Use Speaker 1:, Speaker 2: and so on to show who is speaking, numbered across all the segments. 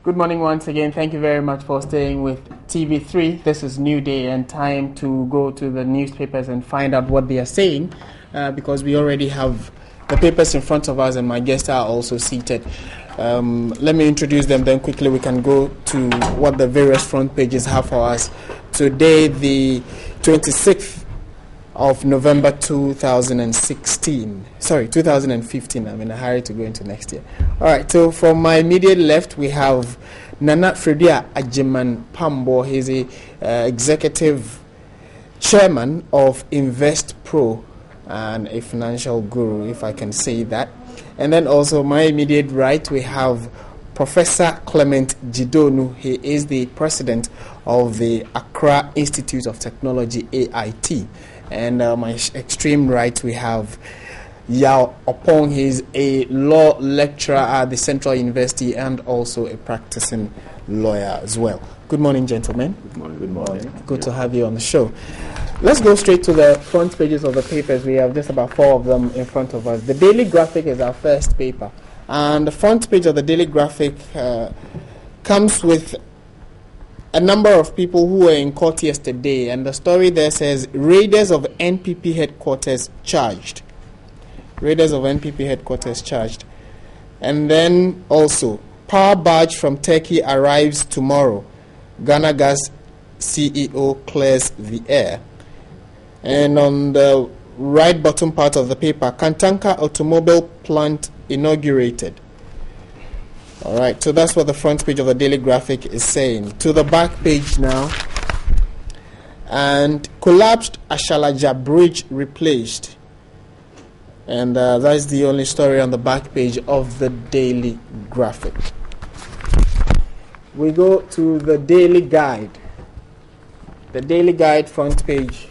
Speaker 1: Good morning once again. Thank you very much for staying with TV3. This is NewDay and time to go to the newspapers and find out what they are saying because we already have the papers in front of us and my guests are also seated. Let me introduce them, then quickly we can go to what the various front pages have for us. Today, the 26th of November 2015. I'm in a hurry to go into next year. All right, so from my immediate left, we have Nana Fredia Ajiman Pambo. He's the executive chairman of Invest Pro and a financial guru, if I can say that. And then also my immediate right, we have Professor Clement Jidonu. He is the president of the Accra Institute of Technology, AIT. And my extreme right, we have Yao Opong. He's a law lecturer at the Central University and also a practicing lawyer as well. Good morning, gentlemen.
Speaker 2: Good morning. Good morning.
Speaker 1: Good to have you on the show. Let's go straight to the front pages of the papers. We have just about 4 of them in front of us. The Daily Graphic is our first paper. And the front page of the Daily Graphic comes with a number of people who were in court yesterday, and the story there says, raiders of NPP headquarters charged. Raiders of NPP headquarters charged. And then also, power barge from Turkey arrives tomorrow. Ghana Gas CEO clears the air. And on the right bottom part of the paper, Kantanka Automobile Plant inaugurated. All right, so that's what the front page of the Daily Graphic is saying. To the back page now. And collapsed Ashalaja Bridge replaced. And that's the only story on the back page of the Daily Graphic. We go to the Daily Guide. The Daily Guide front page.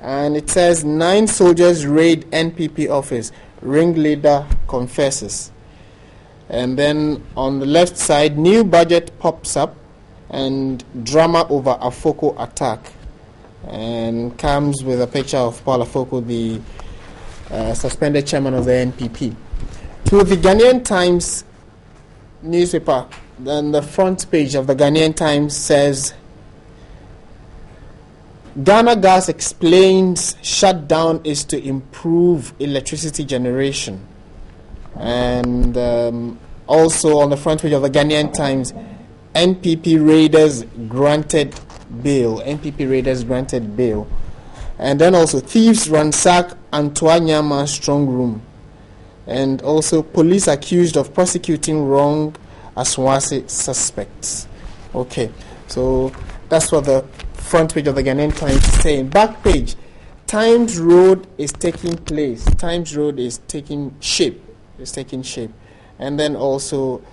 Speaker 1: And it says 9 soldiers raid NPP office. Ringleader confesses. And then on the left side, new budget pops up and drama over Afoko attack. And comes with a picture of Paul Afoko, the suspended chairman of the NPP. To the Ghanaian Times newspaper, then the front page of the Ghanaian Times says, Ghana Gas explains shutdown is to improve electricity generation. And also on the front page of the Ghanaian Times, NPP raiders granted bail. NPP raiders granted bail. And then also thieves ransack Antoanyama strong room. And also police accused of prosecuting wrong Aswasi suspects. Okay, so that's what the front page of the Ghanaian Times is saying. Back page, Times Road is taking place. Times Road is taking shape. It's taking shape. And then also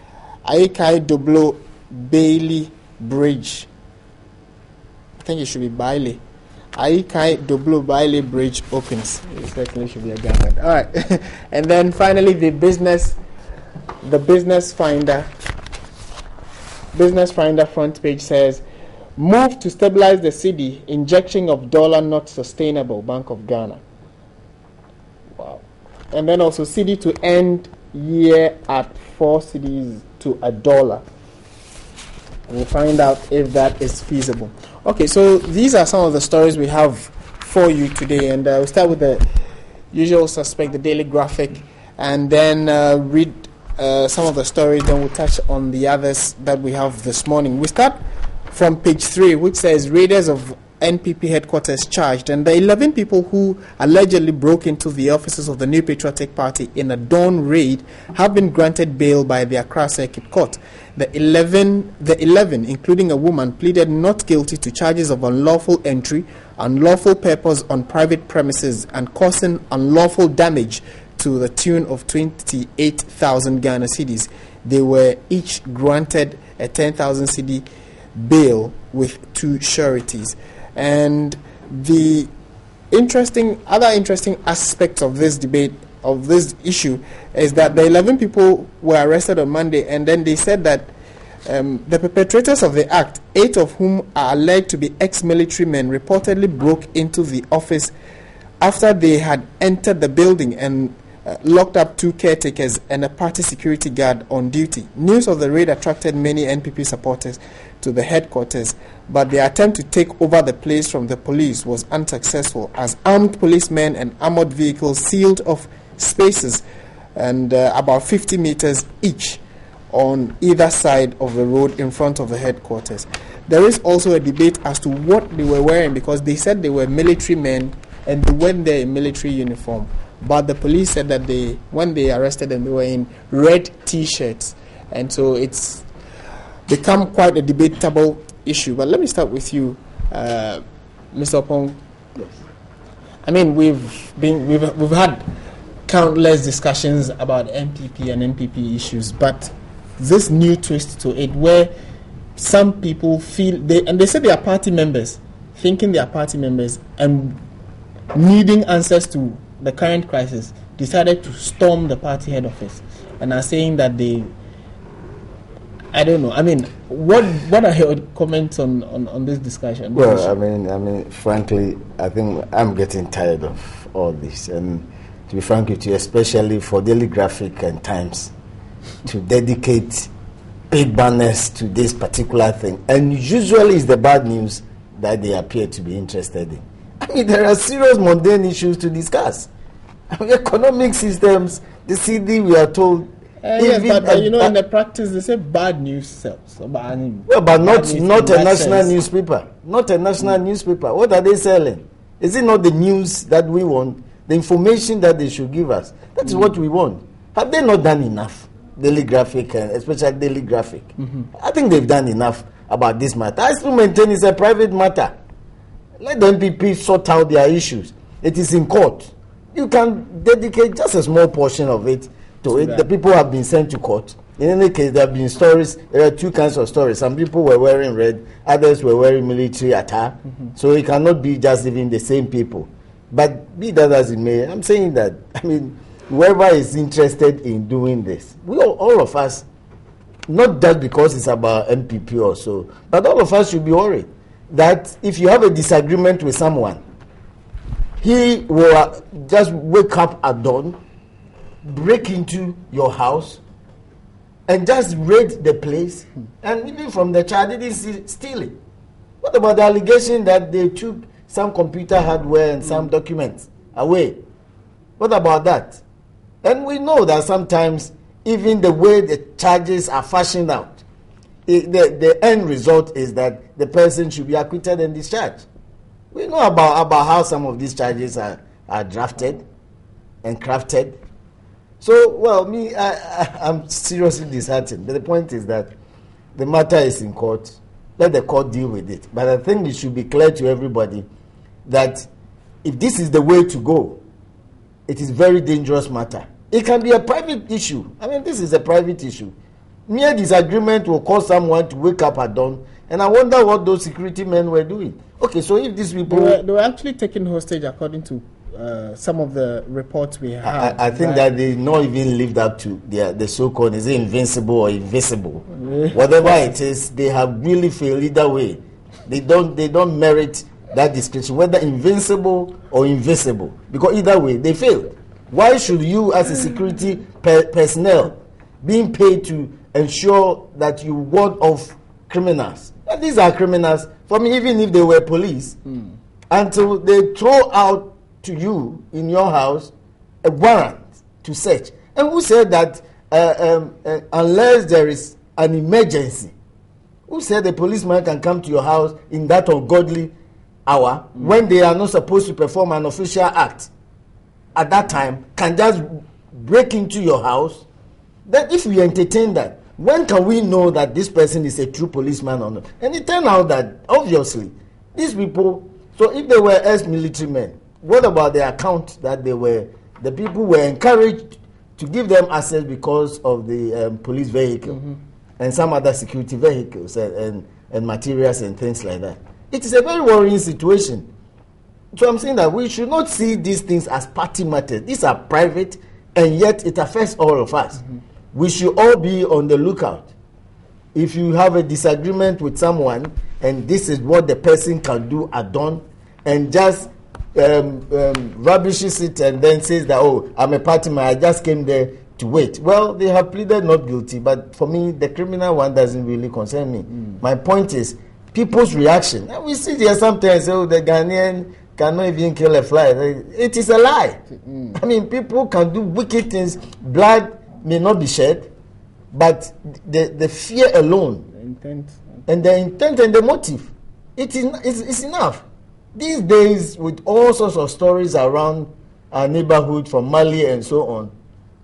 Speaker 1: Aikai Doblo Bailey Bridge. I think it should be Bailey. Aikai Doblo Bailey Bridge opens. It certainly should be a government. All right. And then finally the business finder. Business finder front page says, move to stabilize the cedi, injection of dollar not sustainable, Bank of Ghana. Wow. And then also cedi to end year at 4 cedis to $1. We'll find out if that is feasible. Okay, so these are some of the stories we have for you today, and we'll start with the usual suspect, the Daily Graphic, and then read some of the stories, then we'll touch on the others that we have this morning. We start from page 3, which says raiders of NPP headquarters charged, and the 11 people who allegedly broke into the offices of the New Patriotic Party in a dawn raid have been granted bail by the Accra Circuit Court. The 11, including a woman, pleaded not guilty to charges of unlawful entry, unlawful purpose on private premises, and causing unlawful damage to the tune of 28,000 Ghana cedis. They were each granted a 10,000 cedi bail with 2 sureties. And the other interesting aspect of this debate, of this issue, is that the 11 people were arrested on Monday, and then they said that the perpetrators of the act, 8 of whom are alleged to be ex-military men, reportedly broke into the office after they had entered the building and locked up 2 caretakers and a party security guard on duty. News of the raid attracted many NPP supporters to the headquarters, but the attempt to take over the place from the police was unsuccessful as armed policemen and armored vehicles sealed off spaces and about 50 meters each on either side of the road in front of the headquarters. There is also a debate as to what they were wearing, because they said they were military men and they went there in military uniform. But the police said that when they arrested them, they were in red T-shirts. And so it's become quite a debatable issue. But let me start with you, Mr. Opong. Yes. I mean, we've had countless discussions about MPP and NPP issues, but this new twist to it, where some people feel they say they are party members, thinking they are party members, and needing answers to the current crisis, decided to storm the party head office, and are saying that I don't know. I mean, what are your comments on this discussion?
Speaker 2: Well, I mean, frankly, I think I'm getting tired of all this, and to be frank with you, especially for Daily Graphic and Times, to dedicate big banners to this particular thing, and usually it's the bad news that they appear to be interested in. I mean, there are serious mundane issues to discuss. I mean, economic systems, the CD, we are told.
Speaker 1: Yes, but in the practice, they say bad news sells.
Speaker 2: Well, but not a national newspaper. Not a national newspaper. What are they selling? Is it not the news that we want? The information that they should give us? That is what we want. Have they not done enough? Daily Graphic, and especially Daily Graphic. I think they've done enough about this matter. I still maintain it's a private matter. Let the MPP sort out their issues. It is in court. You can dedicate just a small portion of it to it. The people have been sent to court. In any case, there have been stories. There are 2 kinds of stories. Some people were wearing red, others were wearing military attire. So it cannot be just even the same people. But be that as it may, I'm saying that, I mean, whoever is interested in doing this, all of us, not just because it's about MPP or so, but all of us should be worried that if you have a disagreement with someone, he will just wake up at dawn, break into your house, and just raid the place, and even from the child, didn't steal it. What about the allegation that they took some computer hardware and some documents away? What about that? And we know that sometimes even the way the charges are fashioned out, the end result is that the person should be acquitted and discharged. We know about how some of these charges are drafted and crafted. So, well, I'm seriously disheartened. But the point is that the matter is in court. Let the court deal with it. But I think it should be clear to everybody that if this is the way to go, it is a very dangerous matter. It can be a private issue. I mean, this is a private issue. Mere disagreement will cause someone to wake up at dawn, and I wonder what those security men were doing. Okay, so if these people...
Speaker 1: They were actually taken hostage according to some of the reports we have.
Speaker 2: I think that they not even lived up to the so-called, is it invincible or invisible? Whatever it is, they have really failed either way. They don't merit that description, whether invincible or invisible, because either way, they failed. Why should you, as a security personnel, being paid to ensure that you ward off criminals? And these are criminals, for me, even if they were police, until they throw out to you in your house a warrant to search. And who said that unless there is an emergency, who said the policeman can come to your house in that ungodly hour when they are not supposed to perform an official act? At that time, can just break into your house? That if we entertain that, when can we know that this person is a true policeman or not? And it turned out that, obviously, these people, so if they were ex-military men, what about the account that the people were encouraged to give them access because of the police vehicle and some other security vehicles and materials and things like that? It is a very worrying situation. So I'm saying that we should not see these things as party matters. These are private, and yet it affects all of us. We should all be on the lookout. If you have a disagreement with someone, and this is what the person can do at dawn, and just rubbishes it and then says that, oh, I'm a party man, I just came there to wait. Well, they have pleaded not guilty, but for me, the criminal one doesn't really concern me. My point is people's reaction. And we see there sometimes, oh, the Ghanaian cannot even kill a fly. It is a lie. I mean, people can do wicked things. Blood may not be shed, but the fear alone, the intent and the motive, it's enough. These days, with all sorts of stories around our neighborhood from Mali and so on,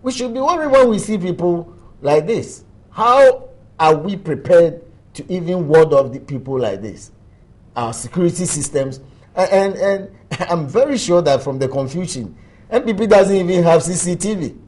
Speaker 2: we should be worried when we see people like this. How are we prepared to even ward off the people like this? Our security systems. And I'm very sure that from the confusion, MPP doesn't even have CCTV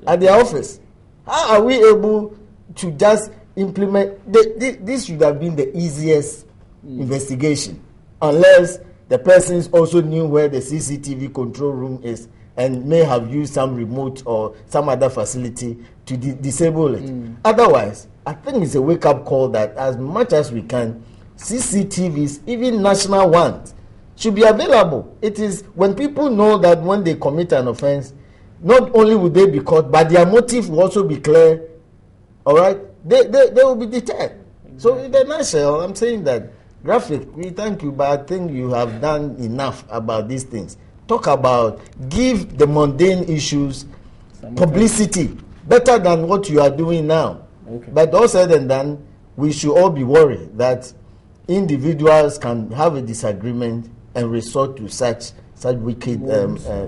Speaker 2: at their office. How are we able to just implement? This should have been the easiest investigation, unless the persons also knew where the CCTV control room is and may have used some remote or some other facility to disable it. Otherwise, I think it's a wake-up call that as much as we can, CCTVs, even national ones, should be available. It is when people know that when they commit an offense, not only will they be caught, but their motive will also be clear. All right, they will be deterred. Exactly. So in a nutshell, I'm saying that, Graphic, we thank you, but I think you have done enough about these things. Talk about, give the mundane issues publicity better than what you are doing now. Okay. But all said and done, we should all be worried that individuals can have a disagreement and resort to such wicked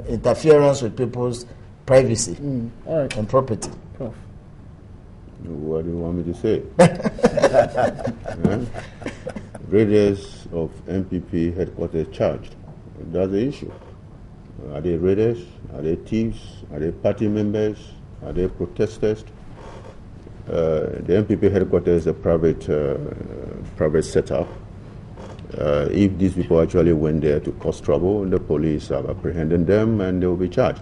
Speaker 2: interference with people's privacy and property. Prof.
Speaker 3: What do you want me to say? Raiders of MPP headquarters charged. That's the issue. Are they raiders? Are they thieves? Are they party members? Are they protesters? The MPP headquarters is a private setup. If these people actually went there to cause trouble, the police have apprehended them and they will be charged.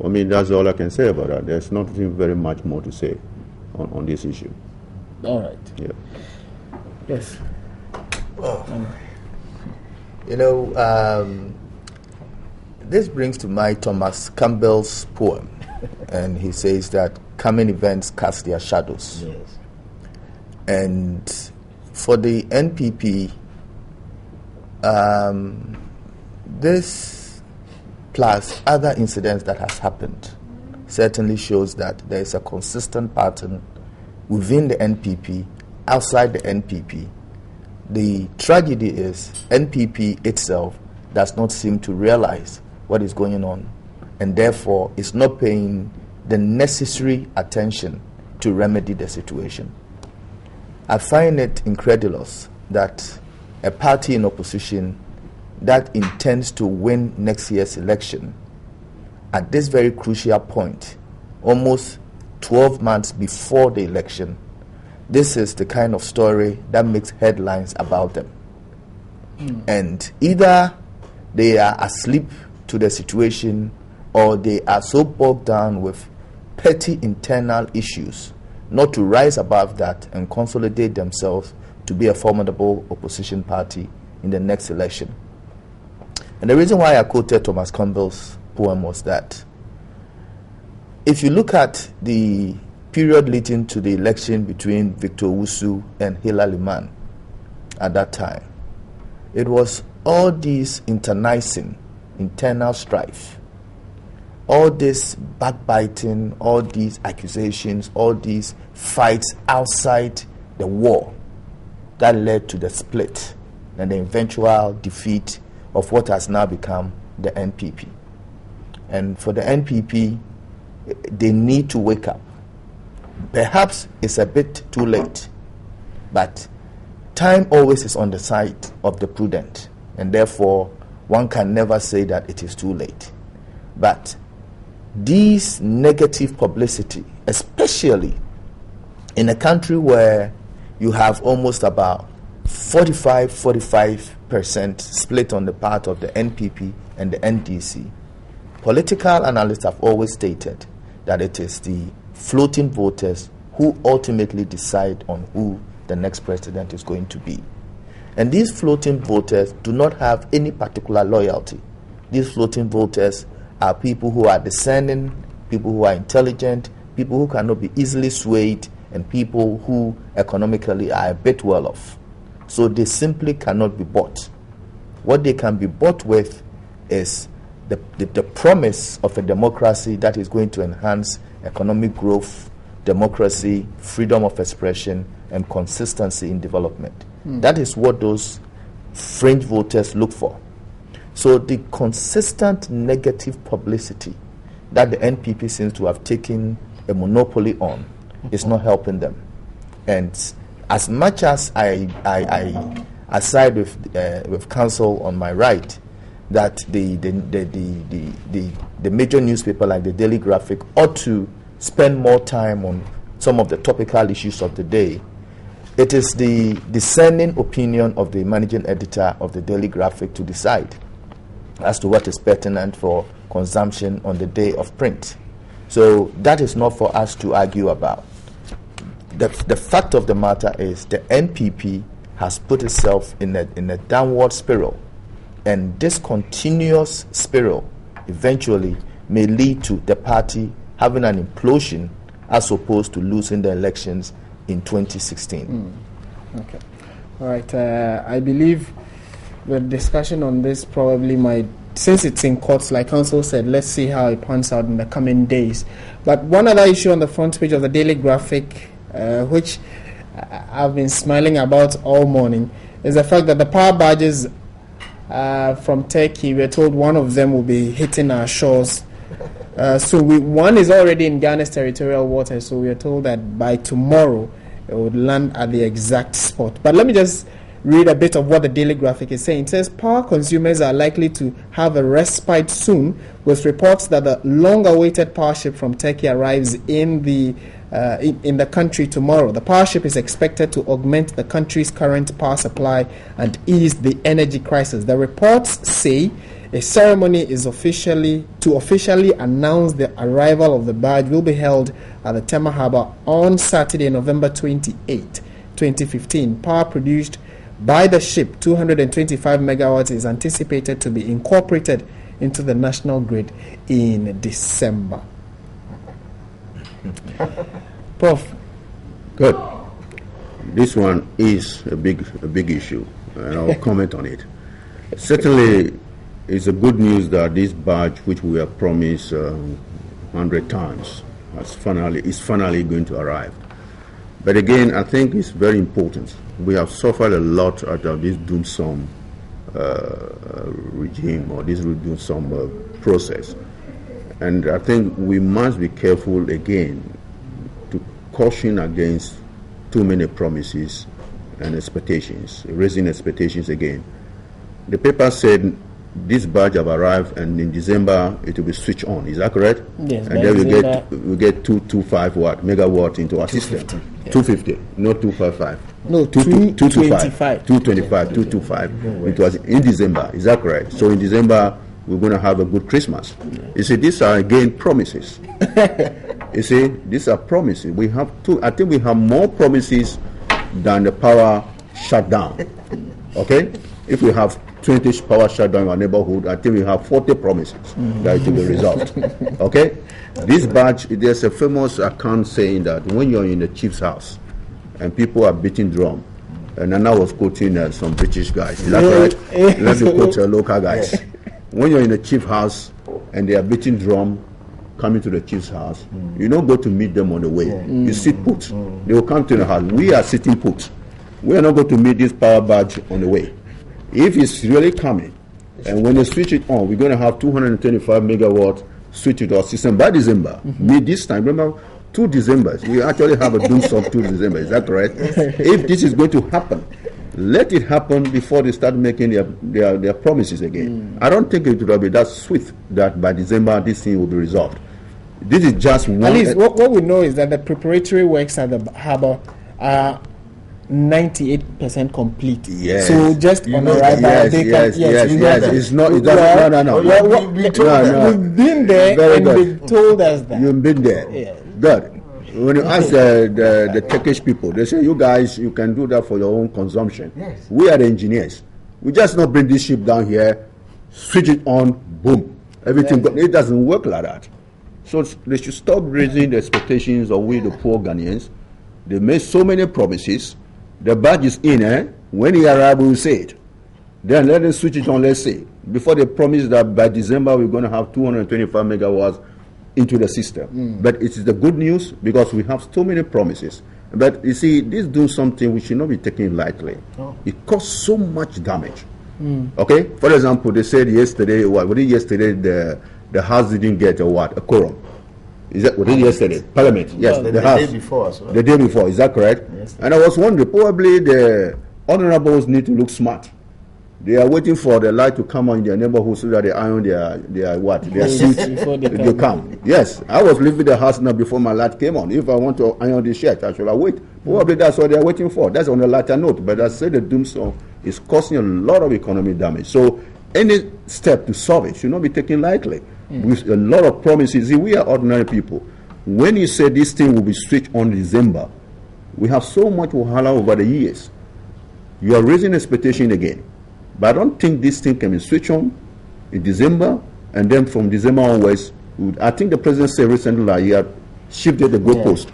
Speaker 3: I mean, that's all I can say about that. There's not very much more to say on this issue.
Speaker 1: All right.
Speaker 3: Yeah.
Speaker 1: Yes.
Speaker 4: Well, this brings to mind Thomas Campbell's poem, and he says that coming events cast their shadows.
Speaker 2: Yes.
Speaker 4: And for the NPP, this plus other incidents that has happened certainly shows that there is a consistent pattern within the NPP, outside the NPP. The tragedy is NPP itself does not seem to realize what is going on, and therefore is not paying the necessary attention to remedy the situation. I find it incredulous that a party in opposition that intends to win next year's election at this very crucial point, almost 12 months before the election, this is the kind of story that makes headlines about them. And either they are asleep to the situation, or they are so bogged down with petty internal issues not to rise above that and consolidate themselves to be a formidable opposition party in the next election. And the reason why I quoted Thomas Campbell's poem was that if you look at the period leading to the election between Victor Owusu and Hilary Mann at that time, it was all these internalizing, internal strife, all this backbiting, all these accusations, all these fights outside the war that led to the split and the eventual defeat of what has now become the NPP. And for the NPP, they need to wake up. Perhaps it's a bit too late, but time always is on the side of the prudent, and therefore one can never say that it is too late. But these negative publicity, especially in a country where you have almost about 45% split on the part of the NPP and the NDC, political analysts have always stated that it is the floating voters who ultimately decide on who the next president is going to be. And these floating voters do not have any particular loyalty These floating voters are people who are discerning, people who are intelligent, people who cannot be easily swayed, and people who economically are a bit well off. So they simply cannot be bought. What they can be bought with is the promise of a democracy that is going to enhance economic growth, democracy, freedom of expression, and consistency in development. That is what those fringe voters look for. So the consistent negative publicity that the NPP seems to have taken a monopoly on is not helping them. And as much as I side with counsel on my right, that the major newspaper like the Daily Graphic ought to spend more time on some of the topical issues of the day, it is the discerning opinion of the managing editor of the Daily Graphic to decide as to what is pertinent for consumption on the day of print. So that is not for us to argue about. The fact of the matter is the NPP has put itself in a downward spiral, and this continuous spiral eventually may lead to the party having an implosion as opposed to losing the elections in 2016.
Speaker 1: Okay. All right. I believe the discussion on this probably might, since it's in courts, like counsel said, let's see how it pans out in the coming days. But one other issue on the front page of the Daily Graphic, which I've been smiling about all morning, is the fact that the power barges from Turkey, we're told one of them will be hitting our shores. One is already in Ghana's territorial waters, so we are told that by tomorrow it would land at the exact spot. But let me just read a bit of what the Daily Graphic is saying. It says power consumers are likely to have a respite soon, with reports that the long-awaited power ship from Turkey arrives in the country tomorrow. The power ship is expected to augment the country's current power supply and ease the energy crisis. The reports say a ceremony is officially announce the arrival of the barge will be held at the Tema Harbour on Saturday, November 28, 2015. Power produced by the ship, 225 megawatts, is anticipated to be incorporated into the national grid in December. Prof.
Speaker 3: Good. This one is a big issue, and I'll comment on it. Certainly, it's a good news that this barge, which we have promised 100 times, is finally going to arrive. But again, I think it's very important. We have suffered a lot out of this doom-sum regime, or this doom-sum process. And I think we must be careful again to caution against too many promises and expectations, raising expectations again. The paper said this barge have arrived, and in December it will be switched on. Is that correct?
Speaker 1: Yes.
Speaker 3: And then we get 225 megawatt into our system. Yeah. 250, not 255.
Speaker 1: No, 225.
Speaker 3: 225 into us in December. Is that correct? So in December we're going to have a good Christmas. You see, these are again promises. You see, these are promises. I think we have more promises than the power shutdown. Okay? If we have 20 power shutdown in our neighborhood, I think we have 40 promises that it will be resolved. Okay? This badge, there's a famous account saying that when you're in the chief's house and people are beating drum, and Nana was quoting some British guys. Is that correct? Let me quote local guys. When you're in the chief's house and they are beating drum, coming to the chief's house, you don't go to meet them on the way. You sit put. They will come to the house. We are sitting put. We are not going to meet this power badge on the way. If it's really coming, and when they switch it on, we're going to have 225 megawatt switch to our system by December. Mid this time, remember, 2 Decembers. We actually have a doom of 2 December. Is that correct? If this is going to happen, let it happen before they start making their promises again. I don't think it will be that swift that by December this thing will be resolved. This is just one.
Speaker 1: At least what we know is that the preparatory works at the harbour are 98% complete.
Speaker 3: Yes.
Speaker 1: So just on arrival,
Speaker 3: It's not. No.
Speaker 1: We've been there. Very and good. They told us that.
Speaker 3: You've been there. Yeah. Good. When you ask the Turkish people, they say, you guys, you can do that for your own consumption. Yes. We are the engineers. We just not bring this ship down here, switch it on, boom, everything. It doesn't work like that. So they should stop raising the expectations of we, the poor Ghanaians. They made so many promises. The badge is in, when he arrives, we'll say it. Then let them switch it on, let's say. Before they promise that by December we're going to have 225 megawatts into the system. But it is the good news because we have so many promises. But you see, this doing something we should not be taking lightly. It caused so much damage. Okay? For example, they said yesterday, the House didn't get a quorum. Is that what it yesterday? Parliament, yes.
Speaker 2: The
Speaker 3: House.
Speaker 2: day before as well.
Speaker 3: The day before, is that correct?
Speaker 2: Yes.
Speaker 3: And I was wondering, probably the honorables need to look smart. They are waiting for the light to come on in their neighborhood so that they iron their seats
Speaker 1: before
Speaker 3: they come. Yes, I was leaving the house now before my light came on. If I want to iron the shirt, I should have wait. Probably that's what they are waiting for. That's on a lighter note. But I said the doomsday is causing a lot of economic damage. So any step to solve it should not be taken lightly. With a lot of promises. See, we are ordinary people. When you say this thing will be switched on December, we have so much wahala over the years. You are raising expectation again. But I don't think this thing can be switched on in December, and then from December onwards, I think the president said recently that he had shifted the goalpost.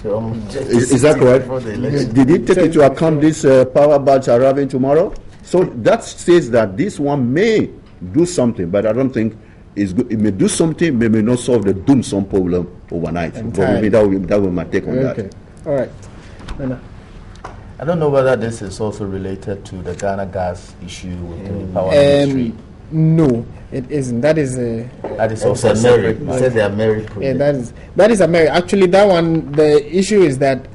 Speaker 3: Is that correct? Did he take into account this power badge arriving tomorrow? So that says that this one may do something, but I don't think it's good. It may do something, may not solve the doomsday problem overnight. But maybe that will be my take on that.
Speaker 1: All right. Nana.
Speaker 4: I don't know whether this is also related to the Ghana gas issue with the power ministry.
Speaker 1: No, it isn't. That is
Speaker 4: also a separate.
Speaker 2: You said they are married.
Speaker 1: Yeah, that is a married. Actually, that one, the issue is that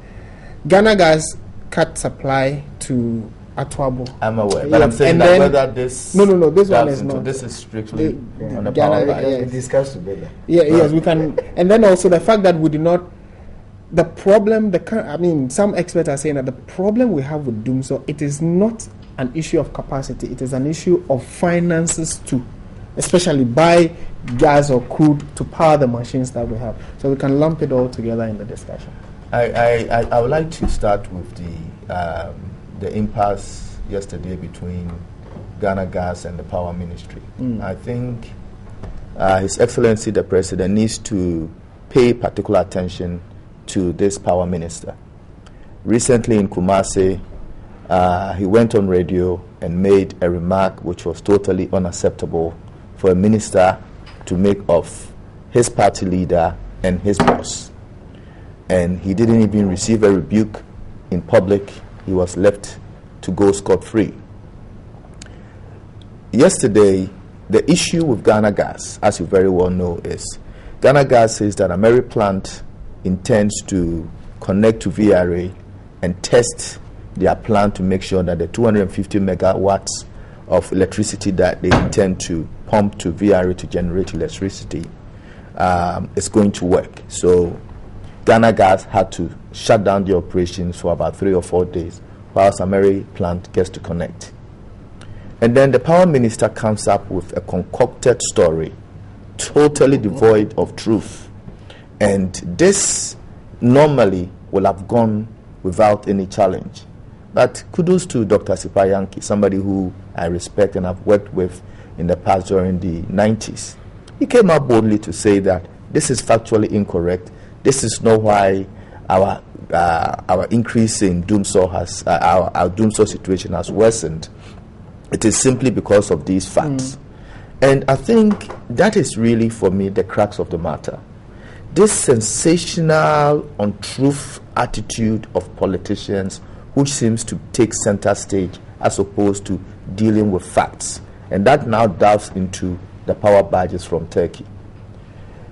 Speaker 1: Ghana Gas cut supply to Atwabo.
Speaker 4: I'm aware, but I'm saying that whether this.
Speaker 1: No. This one is not.
Speaker 4: This is strictly on the
Speaker 1: Ghana,
Speaker 4: power line.
Speaker 2: We discussed together.
Speaker 1: Yes, we can. And then also the fact that we did not. The problem, some experts are saying that the problem we have with doomsday, it is not an issue of capacity, it is an issue of finances too, especially buy gas or crude to power the machines that we have. So we can lump it all together in the discussion.
Speaker 4: I would like to start with the impasse yesterday between Ghana Gas and the Power Ministry. I think His Excellency the President needs to pay particular attention to this power minister. Recently in Kumasi, he went on radio and made a remark which was totally unacceptable for a minister to make of his party leader and his boss. And he didn't even receive a rebuke in public. He was left to go scot-free. Yesterday, the issue with Ghana Gas, as you very well know, is Ghana Gas says that a Mary plant intends to connect to VRA and test their plan to make sure that the 250 megawatts of electricity that they intend to pump to VRA to generate electricity is going to work. So Ghana Gas had to shut down the operations for about 3 or 4 days while Samari plant gets to connect. And then the power minister comes up with a concocted story, totally devoid of truth. And this normally will have gone without any challenge. But kudos to Dr. Sipayanki, somebody who I respect and have worked with in the past during the 90s. He came up boldly to say that this is factually incorrect. This is not why our increase in doomsday has our doomsday situation has worsened. It is simply because of these facts. And I think that is really, for me, the crux of the matter. This sensational, untruth attitude of politicians which seems to take center stage as opposed to dealing with facts. And that now delves into the power badges from Turkey.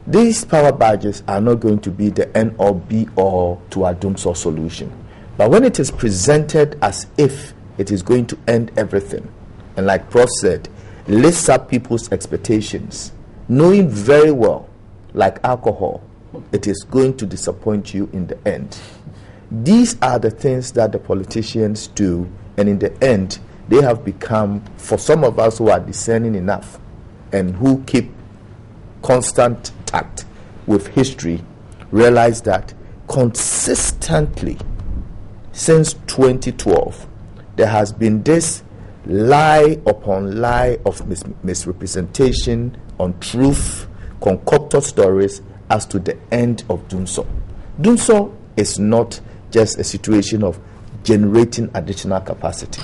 Speaker 4: These power badges are not going to be the end or be all to our doomsday solution. But when it is presented as if it is going to end everything, and like Prof said, lifts up people's expectations, knowing very well, like alcohol, it is going to disappoint you in the end. These are the things that the politicians do, and in the end, they have become, for some of us who are discerning enough and who keep constant tact with history, realize that consistently since 2012, there has been this lie upon lie of misrepresentation, untruth, concocted stories as to the end of Dunso. Dunso is not just a situation of generating additional capacity.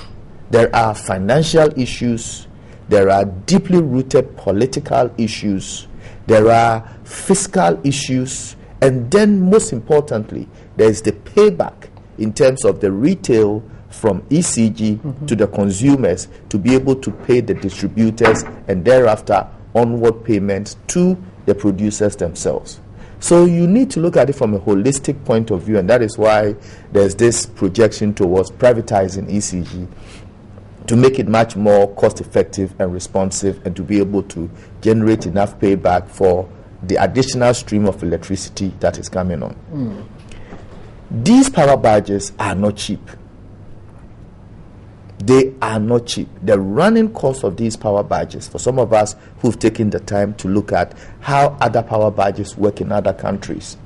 Speaker 4: There are financial issues, there are deeply rooted political issues, there are fiscal issues, and then most importantly, there is the payback in terms of the retail from ECG to the consumers to be able to pay the distributors and thereafter onward payments to the producers themselves. So you need to look at it from a holistic point of view, and that is why there's this projection towards privatizing ECG to make it much more cost effective and responsive, and to be able to generate enough payback for the additional stream of electricity that is coming on. These power badges are not cheap. They are not cheap. The running cost of these power badges, for some of us who've taken the time to look at how other power badges work in other countries,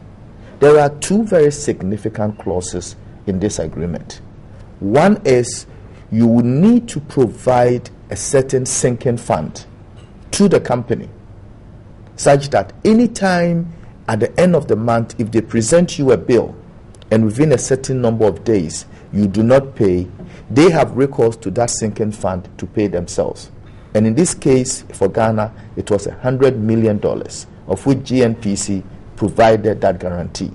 Speaker 4: there are two very significant clauses in this agreement. One is you will need to provide a certain sinking fund to the company, such that anytime at the end of the month, if they present you a bill and within a certain number of days you do not pay, they have recourse to that sinking fund to pay themselves. And in this case, for Ghana, it was $100 million, of which GNPC provided that guarantee.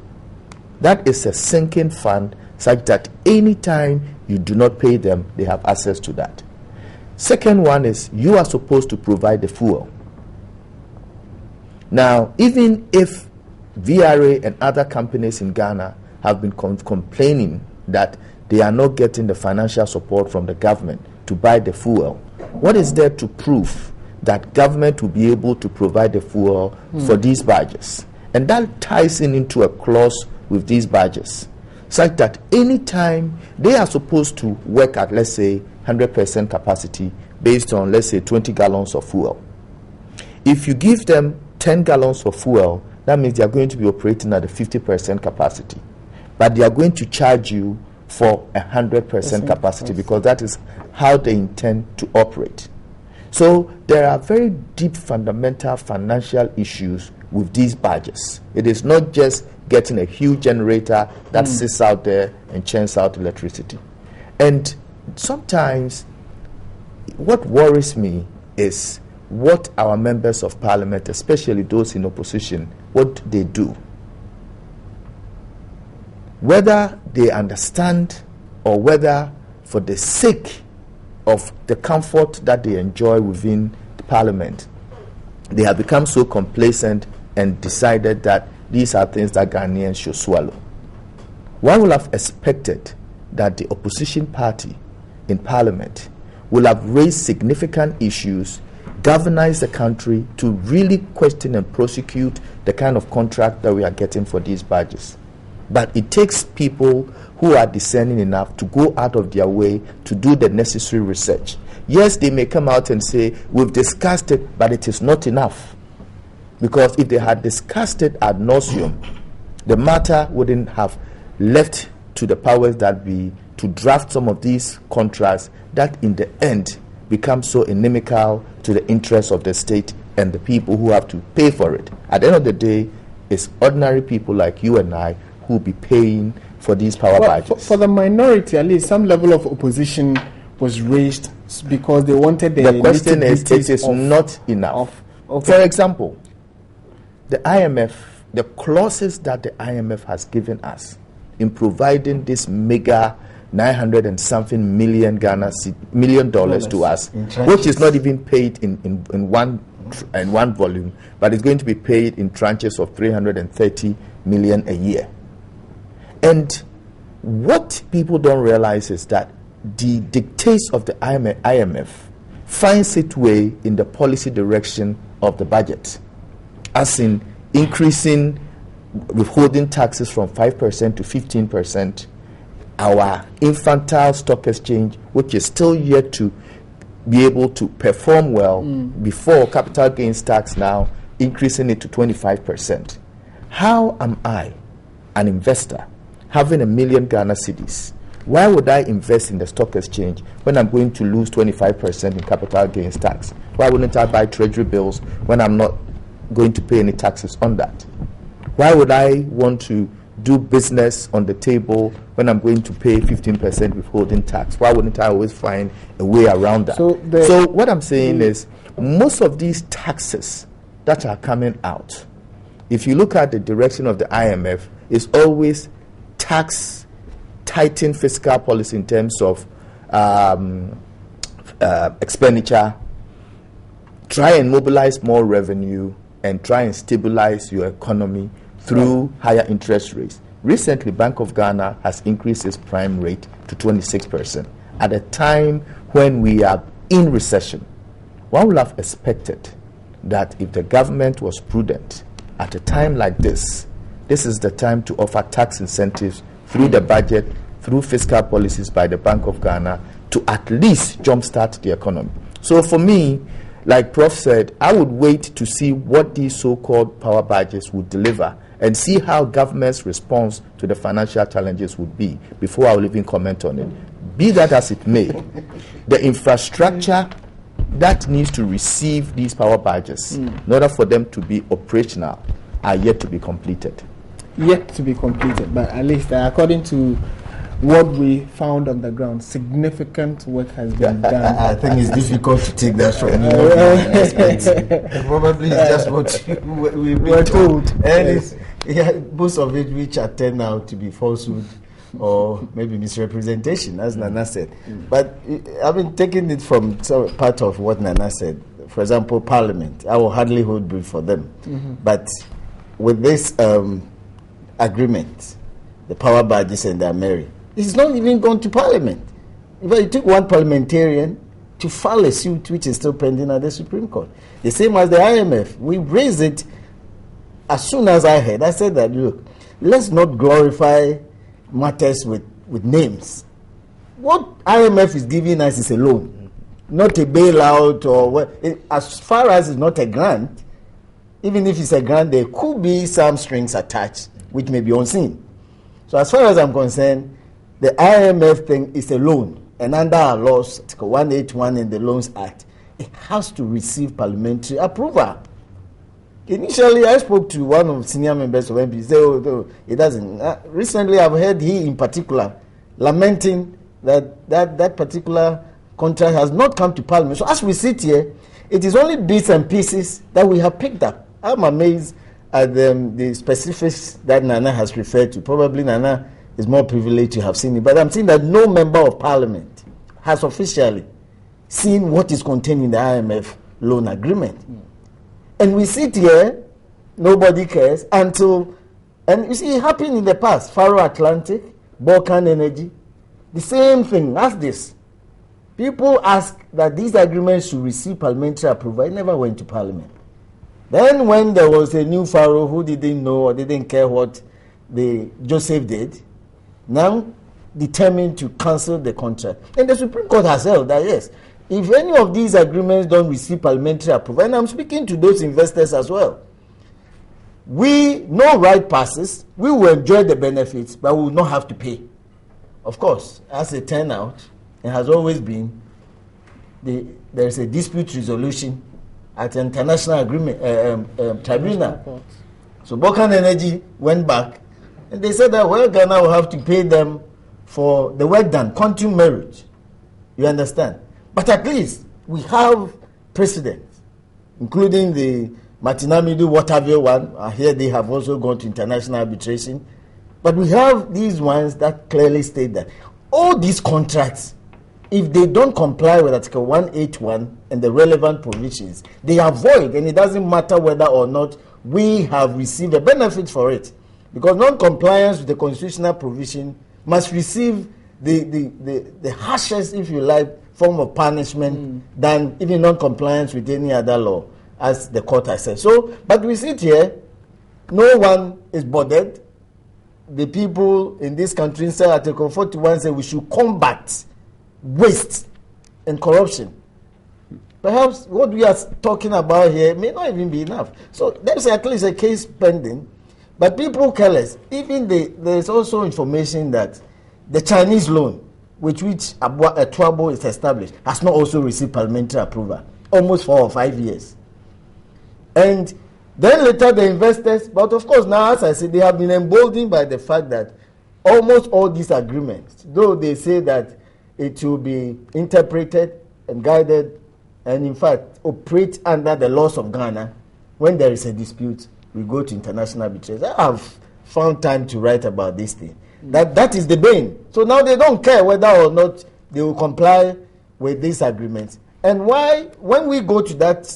Speaker 4: That is a sinking fund such that anytime you do not pay them, they have access to that. Second one is you are supposed to provide the fuel. Now, even if VRA and other companies in Ghana have been complaining that they are not getting the financial support from the government to buy the fuel, what is there to prove that government will be able to provide the fuel for these badges? And that ties into a clause with these badges, such that anytime they are supposed to work at, let's say, 100% capacity based on, let's say, 20 gallons of fuel. If you give them 10 gallons of fuel, that means they are going to be operating at a 50% capacity. But they are going to charge you for 100% capacity, because that is how they intend to operate. So there are very deep fundamental financial issues with these badges. It is not just getting a huge generator that sits out there and churns out electricity. And sometimes what worries me is what our members of parliament, especially those in opposition, what they do. Whether they understand or whether for the sake of the comfort that they enjoy within the parliament, they have become so complacent and decided that these are things that Ghanaians should swallow. One would have expected that the opposition party in parliament will have raised significant issues, galvanize the country to really question and prosecute the kind of contract that we are getting for these badges. But it takes people who are discerning enough to go out of their way to do the necessary research. Yes, they may come out and say, we've discussed it, but it is not enough. Because if they had discussed it ad nauseum, the matter wouldn't have left to the powers that be to draft some of these contracts that in the end become so inimical to the interests of the state and the people who have to pay for it. At the end of the day, it's ordinary people like you and I who will be paying for these power badges.
Speaker 1: For the minority, at least some level of opposition was raised because they wanted the
Speaker 4: question is, it is not enough. Okay. For example, the IMF, the clauses that the IMF has given us in providing this mega 900 and something million dollars to us, which is not even paid in one volume, but it's going to be paid in tranches of 330 million a year. And what people don't realize is that the dictates of the IMF finds its way in the policy direction of the budget, as in increasing withholding taxes from 5% to 15%, our infantile stock exchange, which is still yet to be able to perform well before capital gains tax, now increasing it to 25%. How am I, an investor, having 1 million Ghana cedis, Why would I invest in the stock exchange when I'm going to lose 25% in capital gains tax? Why wouldn't I buy treasury bills when I'm not going to pay any taxes on that? Why would I want to do business on the table when I'm going to pay 15% withholding tax? Why wouldn't I always find a way around that? So what I'm saying is, most of these taxes that are coming out, if you look at the direction of the IMF, is always tax tighten fiscal policy in terms of expenditure, try and mobilize more revenue, and try and stabilize your economy through higher interest rates. Recently, Bank of Ghana has increased its prime rate to 26% at a time when we are in recession. One would have expected that if the government was prudent at a time like this, this is the time to offer tax incentives through the budget, through fiscal policies by the Bank of Ghana to at least jumpstart the economy. So for me, like Prof said, I would wait to see what these so-called power budgets would deliver and see how government's response to the financial challenges would be before I will even comment on it. Be that as it may, the infrastructure that needs to receive these power badges in order for them to be operational are yet to be completed.
Speaker 1: Yet to be completed, but at least according to what we found on the ground, significant work has been done.
Speaker 2: I think it's difficult to take that from probably it's just what we've been told. And most of it which are turned out to be falsehood or maybe misrepresentation, as Nana said. But I've been taking it from some part of what Nana said. For example, Parliament. I will hardly hold brief for them. But with this agreement, the power badges and the Ameri, it's not even gone to Parliament. In fact, it took one parliamentarian to file a suit which is still pending at the Supreme Court. The same as the IMF. We raised it as soon as I heard. I said that, look, let's not glorify matters with names. What IMF is giving us is a loan, not a bailout or what. As far as it's not a grant, even if it's a grant, there could be some strings attached which may be unseen. So as far as I'm concerned, the IMF thing is a loan, and under our laws, Article 181 in the Loans Act, it has to receive parliamentary approval. Initially, I spoke to one of the senior members of MP. He said, "Oh, it doesn't." Recently, I've heard he, in particular, lamenting that particular contract has not come to Parliament. So as we sit here, it is only bits and pieces that we have picked up. I'm amazed at the specifics that Nana has referred to. Probably Nana is more privileged to have seen it, but I'm saying that no member of Parliament has officially seen what is contained in the IMF loan agreement. And we sit here, nobody cares until, and you see, it happened in the past. Faro Atlantic, Balkan Energy, the same thing as this. People ask that these agreements should receive parliamentary approval. It never went to Parliament. Then when there was a new Pharaoh who didn't know or didn't care what Joseph did, now determined to cancel the contract. And the Supreme Court has held that, yes, if any of these agreements don't receive parliamentary approval, and I'm speaking to those investors as well, no right passes, we will enjoy the benefits, but we will not have to pay. Of course, as a turnout, it has always been, there is a dispute resolution at an international agreement tribunal. So Balkan Energy went back, and they said that, well, Ghana will have to pay them for the work done, quantum merit. You understand? But at least we have precedents, including the Martinamidu Waterville one. Here they have also gone to international arbitration. But we have these ones that clearly state that all these contracts, if they don't comply with Article 181 and the relevant provisions, they are void, and it doesn't matter whether or not we have received a benefit for it. Because non-compliance with the constitutional provision must receive the harshest, if you like, form of punishment than even non-compliance with any other law, as the court has said. So, but we sit here, no one is bothered. The people in this country, inside Article 41, say we should combat waste and corruption. Perhaps what we are talking about here may not even be enough. So there's at least a case pending, but people careless. Even there's also information that the Chinese loan, which Tuabo is established, has not also received parliamentary approval, almost 4 or 5 years. And then later the investors, but of course now, as I said, they have been emboldened by the fact that almost all these agreements, though they say that it will be interpreted and guided and in fact operate under the laws of Ghana, when there is a dispute, we go to international arbitration. I have found time to write about this thing. That is the bane. So now they don't care whether or not they will comply with these agreements. And why, when we go to that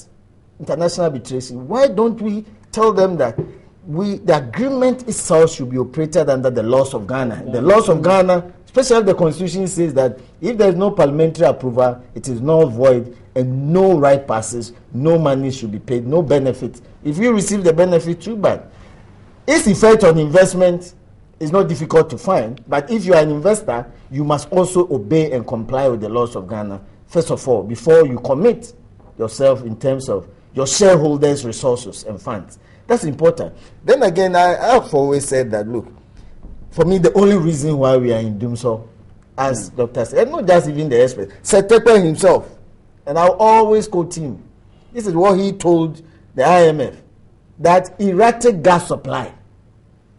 Speaker 2: international arbitration, why don't we tell them that the agreement itself should be operated under the laws of Ghana? The laws of Ghana, especially the constitution, says that if there is no parliamentary approval, it is null void and no right passes, no money should be paid, no benefit. If you receive the benefit, too bad. Its effect on investment is not difficult to find, but if you are an investor, you must also obey and comply with the laws of Ghana, first of all, before you commit yourself in terms of your shareholders' resources and funds. That's important. Then again, I have always said that, look, for me, the only reason why we are in Dumso, as Dr. said, and not just even the expert, Setepe himself, and I'll always quote him. This is what he told the IMF, that erratic gas supply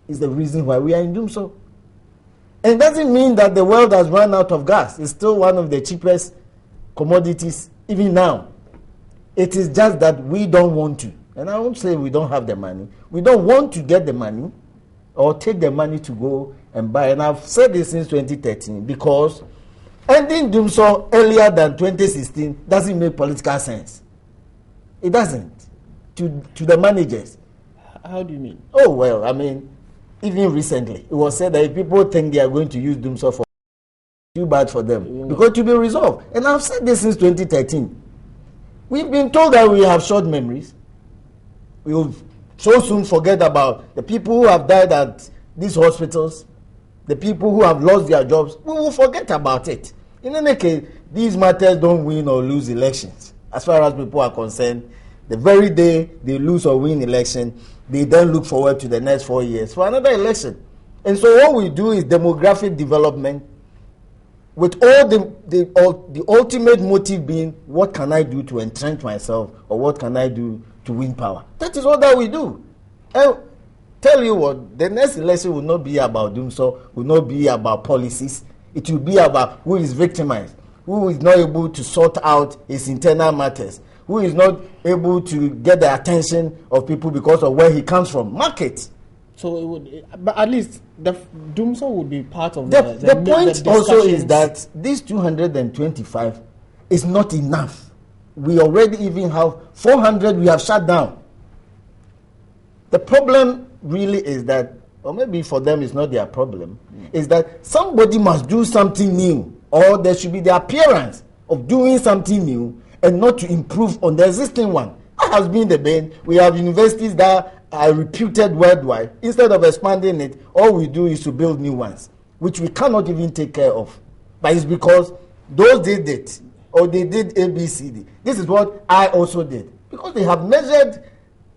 Speaker 2: is the reason why we are in Dumso. And it doesn't mean that the world has run out of gas. It's still one of the cheapest commodities, even now. It is just that we don't want to. And I won't say we don't have the money. We don't want to get the money or take the money to go and buy. And I've said this since 2013 because ending Dumso earlier than 2016 doesn't make political sense. It doesn't. To the managers.
Speaker 1: How do you mean?
Speaker 2: Oh, well, I mean, even recently, it was said that if people think they are going to use Dumso for too bad for them, because to be resolved. And I've said this since 2013. We've been told that we have short memories. We will so soon forget about the people who have died at these hospitals, the people who have lost their jobs. We will forget about it. In any case, these matters don't win or lose elections. As far as people are concerned, the very day they lose or win election, they then look forward to the next 4 years for another election. And so what we do is demographic development, with all the ultimate motive being, what can I do to entrench myself, or what can I do to win power? That is all that we do. And tell you what, the next election will not be about Dumso, will not be about policies. It will be about who is victimized, who is not able to sort out his internal matters, who is not able to get the attention of people because of where he comes from. Market.
Speaker 1: So it would, but at least the Dumso would be part of
Speaker 2: the point. Also, is that this 225 is not enough. We already even have 400 we have shut down. The problem really is that, or maybe for them it's not their problem, is that somebody must do something new, or there should be the appearance of doing something new and not to improve on the existing one. That has been the bane. We have universities that are reputed worldwide. Instead of expanding it, all we do is to build new ones, which we cannot even take care of. But it's because those did it, or they did ABCD. This is what I also did. Because they have measured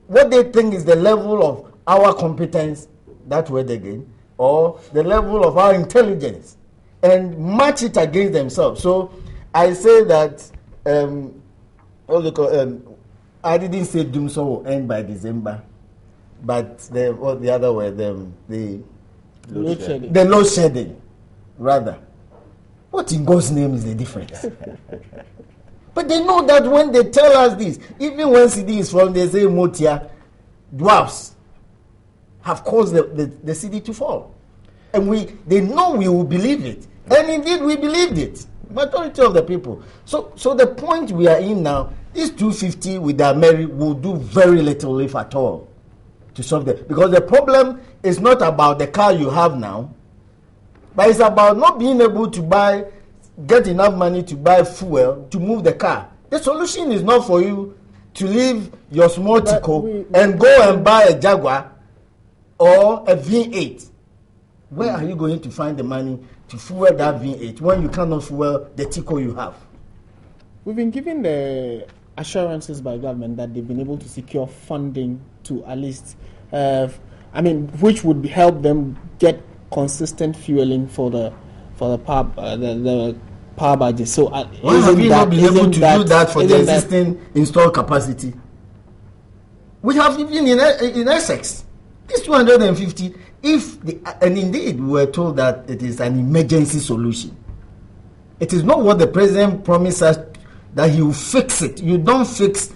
Speaker 2: what they think is the level of our competence, that word again, or the level of our intelligence, and match it against themselves. So I say that I didn't say Dumso will end by December, but the other word, the load shedding, rather. What in God's name is the difference? But they know that when they tell us this, even when CD is falling, they say Motia, dwarfs have caused the CD to fall. And they know we will believe it. And indeed we believed it. Majority of the people. So the point we are in now, this 250 with the Ameri will do very little, if at all, to solve that. Because the problem is not about the car you have now, but it's about not being able to get enough money to buy fuel to move the car. The solution is not for you to leave your small Tico and go and buy a Jaguar or a V8. Where are you going to find the money to fuel that V8 when you cannot fuel the Tico you have?
Speaker 1: We've been given the assurances by government that they've been able to secure funding to at least, which would help them get consistent fueling for the for the power budget. So
Speaker 2: why have you not been able to do that for the existing installed capacity? We have even in Essex, this 250. And indeed we were told that it is an emergency solution. It is not what the president promised us, that he will fix it. You don't fix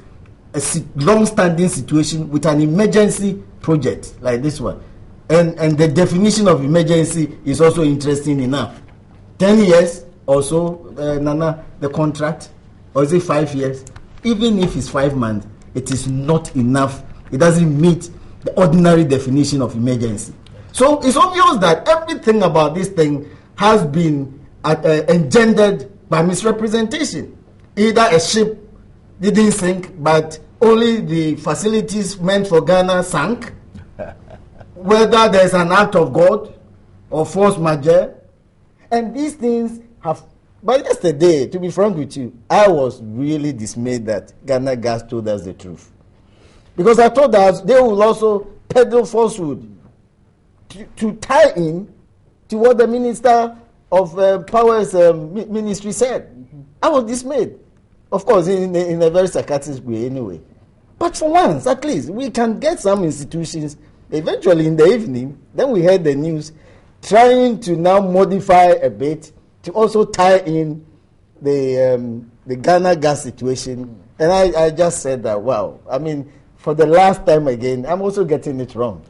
Speaker 2: a long-standing situation with an emergency project like this one. And the definition of emergency is also interesting enough. 10 years or so, Nana, the contract, or is it 5 years? Even if it's 5 months, it is not enough. It doesn't meet the ordinary definition of emergency. So it's obvious that everything about this thing has been engendered by misrepresentation. Either a ship didn't sink, but only the facilities meant for Ghana sank, whether there's an act of God or force majeure. And these things have, but yesterday, to be frank with you, I was really dismayed that Ghana Gas told us the truth. Because I thought that they will also peddle falsehood to tie in to what the Minister of Power's ministry said. I was dismayed. Of course, in a very sarcastic way anyway. But for once, at least, we can get some institutions, eventually in the evening, then we heard the news, trying to now modify a bit to also tie in the Ghana gas situation. And I just said that, wow, I mean, for the last time again, I'm also getting it wrong.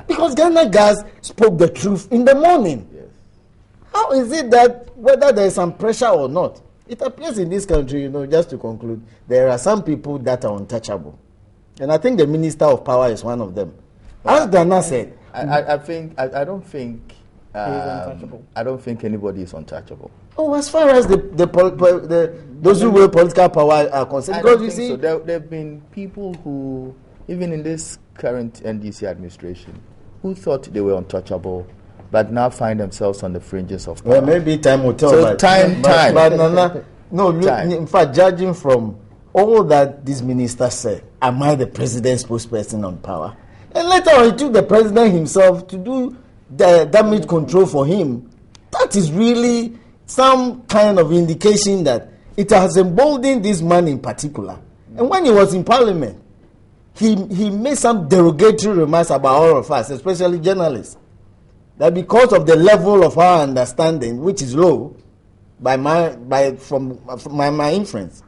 Speaker 2: Because Ghana Gas spoke the truth in the morning. Yes. How is it that, whether there's some pressure or not, it appears in this country, just to conclude, there are some people that are untouchable. And I think the Minister of Power is one of them. As Ghana said,
Speaker 4: I don't think anybody is untouchable.
Speaker 2: Oh, as far as those who wield political power are concerned, because you see,
Speaker 4: so. There have been people who, even in this current NDC administration, who thought they were untouchable, but now find themselves on the fringes of power.
Speaker 2: Well, maybe time will tell.
Speaker 4: So time.
Speaker 2: But no, look, in fact, judging from all that this minister said, am I the president's spokesperson on power? And later on, he took the president himself to do the damage control for him. That is really some kind of indication that it has emboldened this man in particular. And when he was in parliament, he made some derogatory remarks about all of us, especially journalists, that because of the level of our understanding, which is low, from my inference,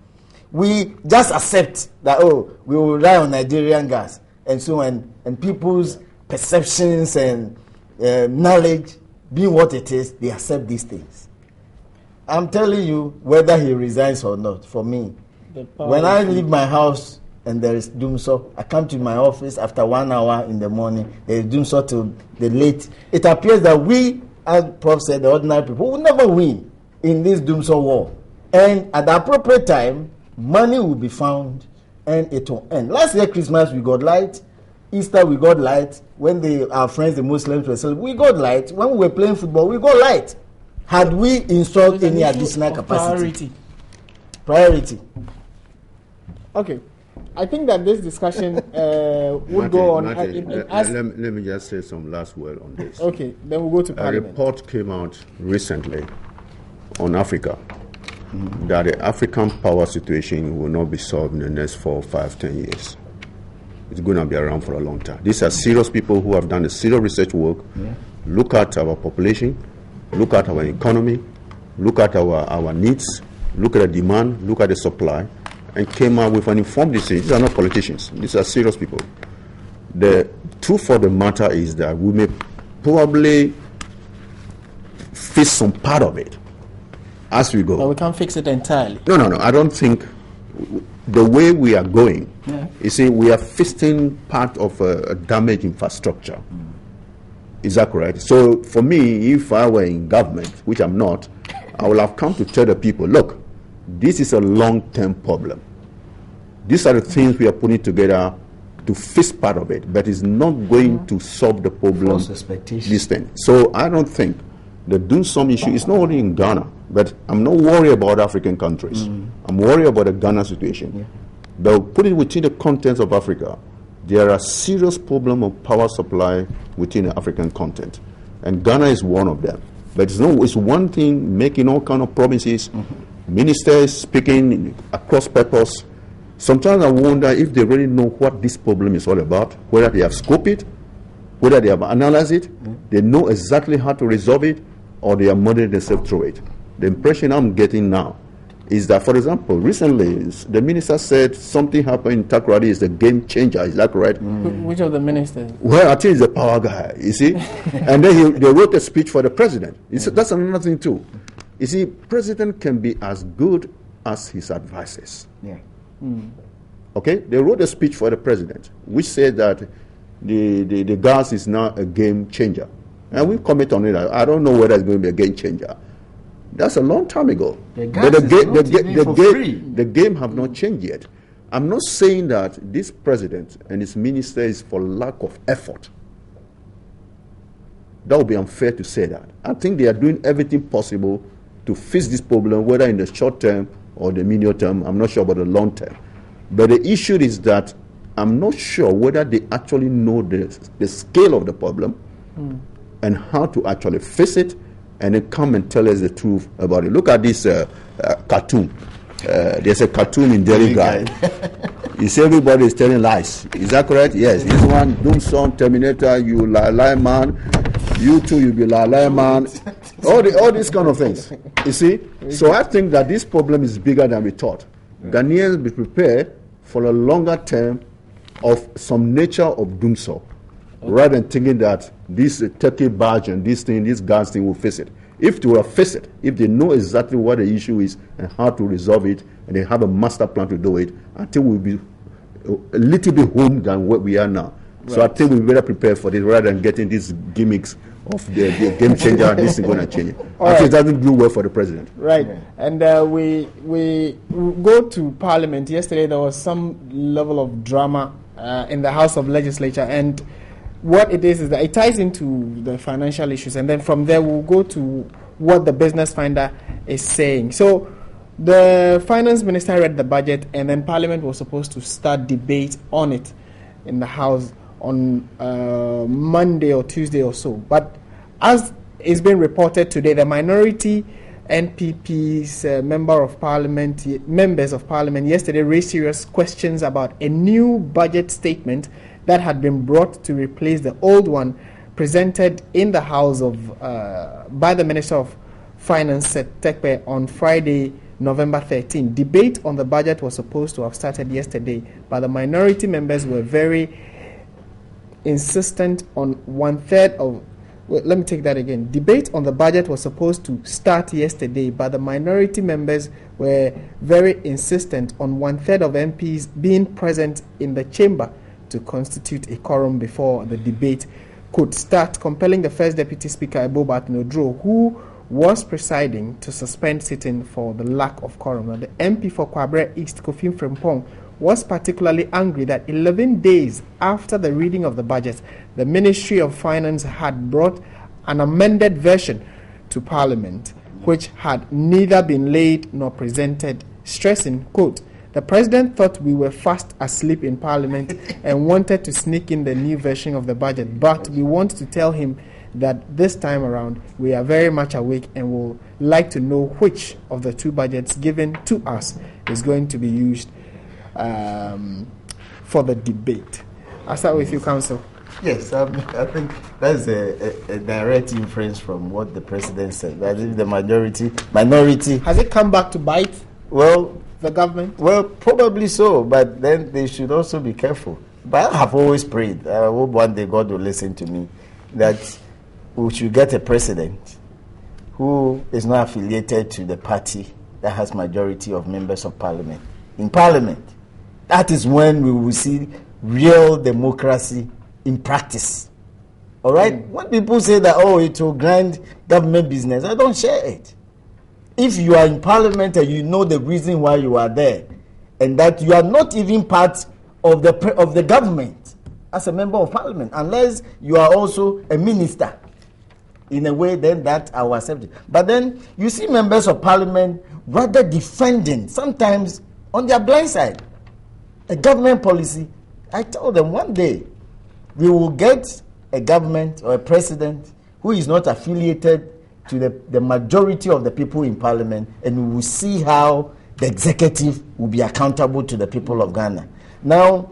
Speaker 2: we just accept that, we will rely on Nigerian gas, and so on, and people's perceptions and knowledge being what it is, they accept these things. I'm telling you, whether he resigns or not, for me, when I leave my house and there is doomsday, I come to my office after 1 hour in the morning, there is doomsday till the late. It appears that we, as Prof said, the ordinary people, will never win in this doomsday war. And at the appropriate time, money will be found and it will end. Last year, Christmas, we got light. Easter, we got light. When our friends, the Muslims, were celebrating, we got light. When we were playing football, we got light. Had we installed any additional capacity? Priority.
Speaker 1: Okay. I think that this discussion would go on.
Speaker 3: Let me just say some last word on this.
Speaker 1: Okay, then we'll go to Parliament.
Speaker 3: A report came out recently on Africa that the African power situation will not be solved in the next 4, 5, 10 years. It's going to be around for a long time. These are serious people who have done a serious research work. Yeah. Look at our population, look at our economy, look at our needs, look at the demand, look at the supply, and came out with an informed decision. These are not politicians. These are serious people. The truth of the matter is that we may probably fix some part of it as we go.
Speaker 1: But we can't fix it entirely.
Speaker 3: No. I don't think the way we are going, you see, we are fixing part of a damaged infrastructure. Is that correct? So for me, if I were in government, which I'm not, I will have come to tell the people, look, this is a long-term problem. These are the things we are putting together to fix part of it, but it's not going to solve the problem. This thing. So I don't think the doom-sum issue is not only in Ghana, but I'm not worried about African countries. I'm worried about the Ghana situation. Yeah. But put it within the contents of Africa, there are serious problems of power supply within the African continent, and Ghana is one of them. But it's one thing making all kind of promises, ministers speaking across purpose. Sometimes I wonder if they really know what this problem is all about, whether they have scoped it, whether they have analyzed it, they know exactly how to resolve it, or they are murdering themselves through it. The impression I'm getting now is that, for example, recently the minister said something happened in Takoradi is a game changer. Is that correct?
Speaker 1: Which of the ministers?
Speaker 3: Well, I think he's a power guy, you see. And then they wrote a speech for the president. That's another thing too. You see, president can be as good as his advisors.
Speaker 2: Yeah.
Speaker 3: Okay? They wrote a speech for the president, which said that the gas is now a game changer. And we comment on it. I don't know whether it's going to be a game changer. That's a long time ago.
Speaker 2: The
Speaker 3: game have not changed yet. I'm not saying that this president and his minister is for lack of effort. That would be unfair to say that. I think they are doing everything possible to fix this problem, whether in the short term or the medium term. I'm not sure about the long term. But the issue is that I'm not sure whether they actually know the scale of the problem and how to actually fix it, and then come and tell us the truth about it. Look at this cartoon. There's a cartoon in Daily Guide. You see everybody is telling lies. Is that correct? Yes. This one, Doomson, Terminator, you lie man. You too, you be lie man. All these kind of things. You see? So I think that this problem is bigger than we thought. Ghanaians be prepared for a longer term of some nature of doomsday. Rather than thinking that this Turkey badge and this gas thing will fix it. If they will fix it, if they know exactly what the issue is and how to resolve it, and they have a master plan to do it, I think we'll be a little bit home than what we are now. Right. So I think we're better prepared for this rather than getting these gimmicks of the game changer and this is going to change it. I think it doesn't do well for the president.
Speaker 1: Right. Yeah. And we go to Parliament. Yesterday there was some level of drama in the House of Legislature, and what it is that it ties into the financial issues, and then from there we'll go to what the Business Finder is saying. So the finance minister read the budget, and then Parliament was supposed to start debate on it in the House on Monday or Tuesday or so. But as it's been reported today, the minority NPP's members of Parliament yesterday raised serious questions about a new budget statement that had been brought to replace the old one presented in the House by the Minister of Finance, Seth Tekpe, on Friday, November 13. Debate on the budget was supposed to have started yesterday, but the minority members were very insistent on let me take that again. Debate on the budget was supposed to start yesterday, but the minority members were very insistent on 1/3 of MPs being present in the chamber to constitute a quorum before the debate could start, compelling the First Deputy Speaker, Ebo Batnodro, who was presiding, to suspend sitting for the lack of quorum. Now, the MP for Kwabre East, Kofi Frimpong, was particularly angry that 11 days after the reading of the budget, the Ministry of Finance had brought an amended version to Parliament, which had neither been laid nor presented, stressing, quote, "The President thought we were fast asleep in Parliament and wanted to sneak in the new version of the budget, but we want to tell him that this time around we are very much awake and will like to know which of the two budgets given to us is going to be used for the debate." I'll start with you, Counsel.
Speaker 2: Yes, I think that's a direct inference from what the President said. That if the minority...
Speaker 1: Has it come back to bite?
Speaker 2: Well...
Speaker 1: the government?
Speaker 2: Well, probably so, but then they should also be careful. But I have always prayed, I hope one day God will listen to me, that we should get a president who is not affiliated to the party that has majority of members of Parliament. In Parliament, that is when we will see real democracy in practice. All right? When people say that, it will grind government business, I don't share it. If you are in Parliament and you know the reason why you are there, and that you are not even part of the government as a member of Parliament, unless you are also a minister, in a way, then that I will accept it. But then you see members of Parliament rather defending, sometimes on their blind side, a government policy. I told them one day we will get a government or a president who is not affiliated to the majority of the people in Parliament, and we will see how the executive will be accountable to the people of Ghana. Now,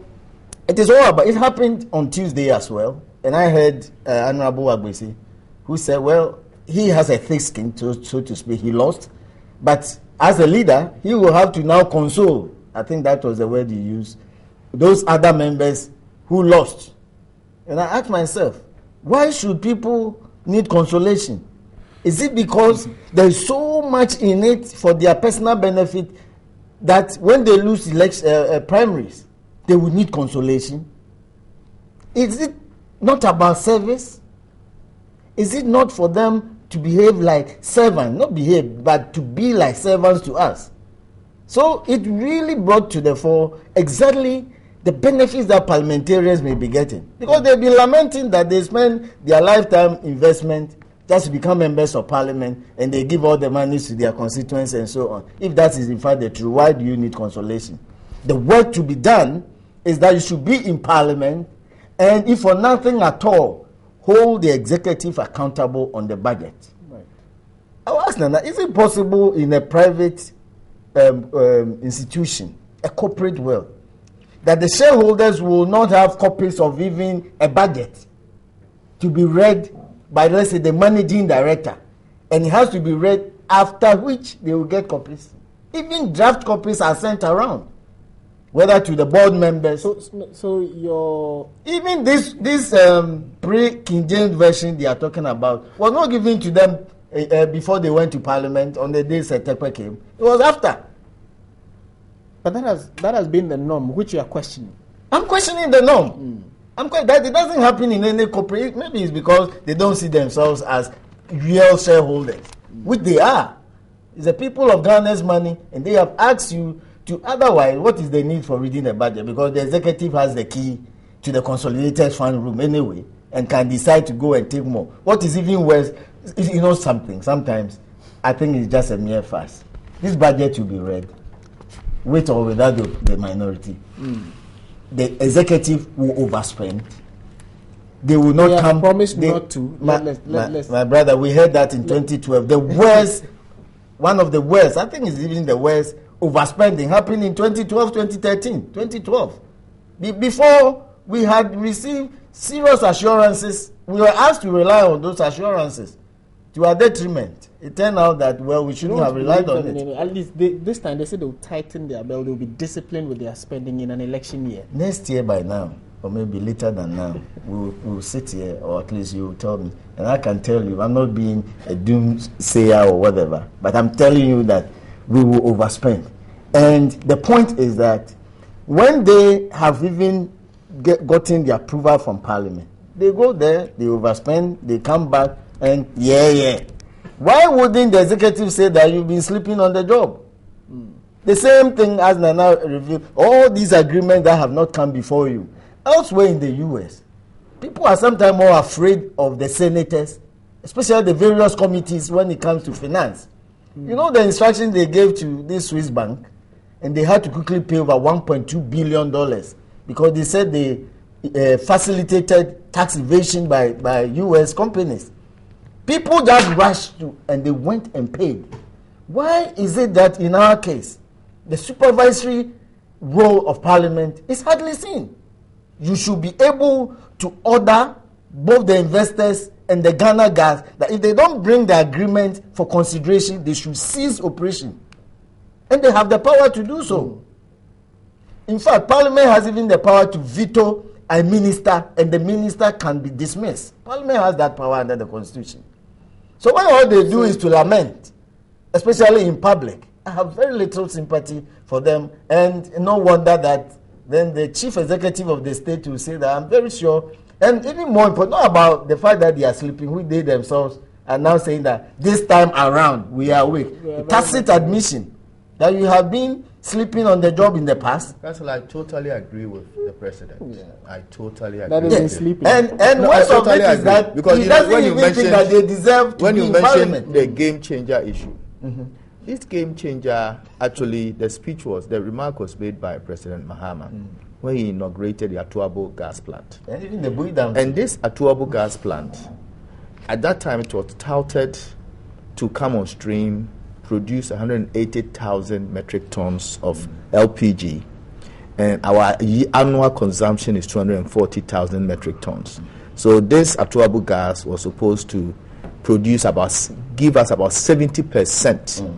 Speaker 2: it is all about, it happened on Tuesday as well, and I heard Honorable Agbesi, who said, well, he has a thick skin, so to speak, he lost, but as a leader, he will have to now console, I think that was the word he used, those other members who lost. And I asked myself, why should people need consolation? Is it because there is so much in it for their personal benefit that when they lose primaries, they will need consolation? Is it not about service? Is it not for them to behave like servants? Not behave, but to be like servants to us. So it really brought to the fore exactly the benefits that parliamentarians may be getting. Because they've been lamenting that they spend their lifetime investment just to become members of parliament, and they give all the money to their constituents and so on. If that is in fact the truth, why do you need consolation? The work to be done is that you should be in parliament, and if for nothing at all, hold the executive accountable on the budget. Right. I will ask Nana, is it possible in a private institution, a corporate world, that the shareholders will not have copies of even a budget to be read by, let's say, the managing director, and it has to be read, after which they will get copies? Even draft copies are sent around, whether to the board members.
Speaker 1: So your
Speaker 2: even this pre-King James version they are talking about was not given to them before they went to Parliament on the day Setepe came. It was after.
Speaker 1: But that has been the norm, which you are questioning.
Speaker 2: I'm questioning the norm. That it doesn't happen in any corporate. Maybe it's because they don't see themselves as real shareholders, which they are. It's the people of Ghana's money, and they have asked you to. Otherwise, what is the need for reading the budget? Because the executive has the key to the consolidated fund room anyway, and can decide to go and take more. What is even worse, you know something, sometimes I think it's just a mere farce. This budget will be read, with or without the minority. The executive will overspend. They will not come.
Speaker 1: Promise not to.
Speaker 2: My brother, we heard that in 2012. The worst, one of the worst, I think it's even the worst overspending happened in 2012, 2013, 2012. Before we had received serious assurances, we were asked to rely on those assurances to our detriment. It turned out that, well, we shouldn't have relied on it.
Speaker 1: At least this time they said they will tighten their belt, they will be disciplined with their spending in an election year.
Speaker 2: Next year by now, or maybe later than now, we'll sit here, or at least you will tell me. And I can tell you, I'm not being a doomsayer or whatever, but I'm telling you that we will overspend. And the point is that when they have even gotten the approval from Parliament, they go there, they overspend, they come back, and why wouldn't the executive say that you've been sleeping on the job? The same thing as Nana revealed, all these agreements that have not come before you. Elsewhere in the U.S., people are sometimes more afraid of the senators, especially the various committees when it comes to finance. You know the instructions they gave to this Swiss bank, and they had to quickly pay over $1.2 billion because they said they facilitated tax evasion by U.S. companies. People just rushed to, and they went and paid. Why is it that in our case, the supervisory role of Parliament is hardly seen? You should be able to order both the investors and the Ghana Gas that if they don't bring the agreement for consideration, they should cease operation. And they have the power to do so. In fact, Parliament has even the power to veto a minister, and the minister can be dismissed. Parliament has that power under the Constitution. So when all they do is to lament, especially in public, I have very little sympathy for them, and no wonder that then the chief executive of the state will say that I'm very sure, and even more important, not about the fact that they are sleeping, which they themselves are now saying that this time around we are awake. A tacit admission that you have been sleeping on the job in the past.
Speaker 4: That's why I totally agree with the president. Yeah. I totally agree.
Speaker 1: That isn't sleeping.
Speaker 2: And worst of it is that because he doesn't even think that they deserve to be in Parliament.
Speaker 4: When you mentioned the game changer issue, this game changer, actually, the remark was made by President Mahama when he inaugurated the Atuabo gas plant.
Speaker 2: And even the Buidam.
Speaker 4: And this Atuabo gas plant, at that time, it was touted to come on stream, produce 180,000 metric tons of LPG, and our annual consumption is 240,000 metric tons. So this Atuabu gas was supposed to give us about 70%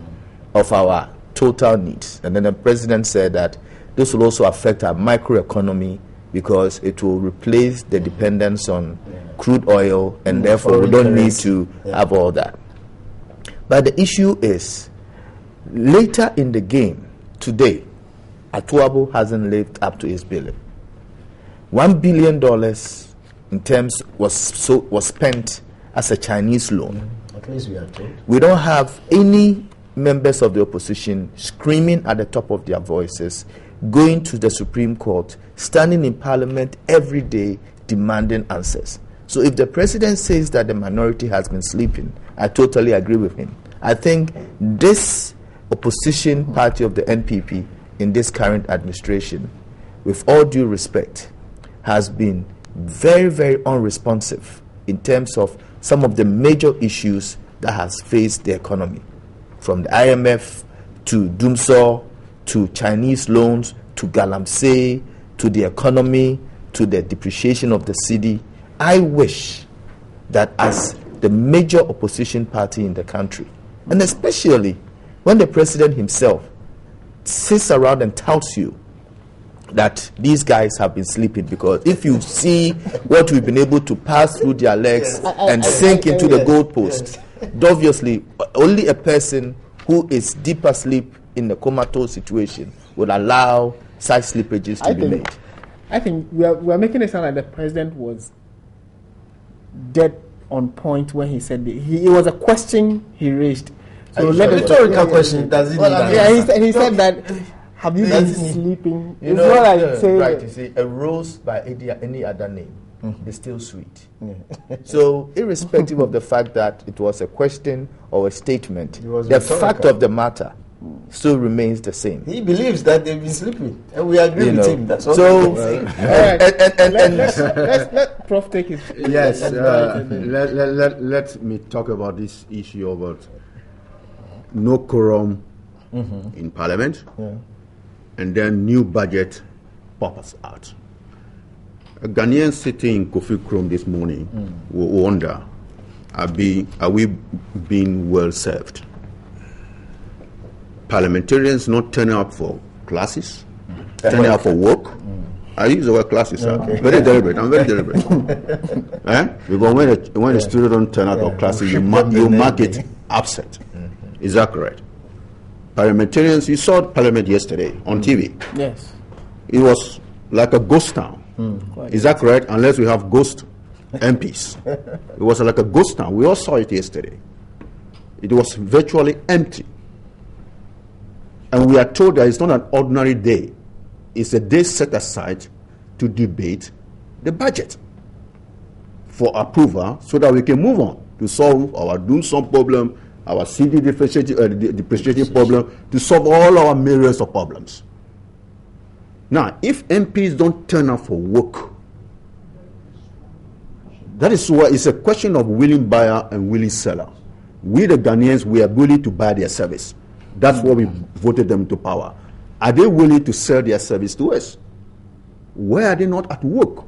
Speaker 4: of our total needs. And then the president said that this will also affect our microeconomy because it will replace the dependence on crude oil, and therefore we don't need to have all that. But the issue is, later in the game, today, Atuabu hasn't lived up to his billing. $1 billion in terms was spent as a Chinese loan.
Speaker 2: At least we are told.
Speaker 4: We don't have any members of the opposition screaming at the top of their voices, going to the Supreme Court, standing in Parliament every day demanding answers. So if the president says that the minority has been sleeping, I totally agree with him. I think this opposition party of the NPP in this current administration, with all due respect, has been very, very unresponsive in terms of some of the major issues that has faced the economy, from the IMF to Dumsor to Chinese loans to Galamsey to the economy to the depreciation of the cedi. I wish that as the major opposition party in the country, and especially when the president himself sits around and touts you that these guys have been sleeping, because if you see what we've been able to pass through their legs and sink into the goalpost, obviously only a person who is deep asleep in the comatose situation would allow such slippages to be made.
Speaker 1: I think we are making it sound like the president was dead on point when he said it was a question he raised. So
Speaker 2: let a rhetorical question. Does it?
Speaker 1: He said that. Have you been sleeping?
Speaker 4: You know, right? You see, a rose by any other name is still sweet. So, irrespective of the fact that it was a question or a statement, the fact of the matter still remains the same.
Speaker 2: He believes that they've been sleeping, and we agree with him. That's all.
Speaker 1: So, let Prof take his.
Speaker 3: Yes, let me talk about this issue about no quorum in Parliament. And then new budget pops out. A Ghanaian sitting in Kofi Krom this morning will wonder, are we being well served? Parliamentarians not turning up for classes, turning up for work. I use the word classes, sir. Very deliberate. I'm very deliberate. Because when a student don't turn out for classes, you mark it absent. Is that correct? Parliamentarians, you saw Parliament yesterday on TV.
Speaker 1: Yes.
Speaker 3: It was like a ghost town. Is that correct? Unless we have ghost MPs. It was like a ghost town. We all saw it yesterday. It was virtually empty. And we are told that it's not an ordinary day. It's a day set aside to debate the budget for approval so that we can move on to solve our doing some problem, our cedi depreciation problem, to solve all our myriads of problems. Now, if MPs don't turn up for work, that is why it's a question of willing buyer and willing seller. We, the Ghanaians, we are willing to buy their service. That's why we voted them to power. Are they willing to sell their service to us? Why are they not at work?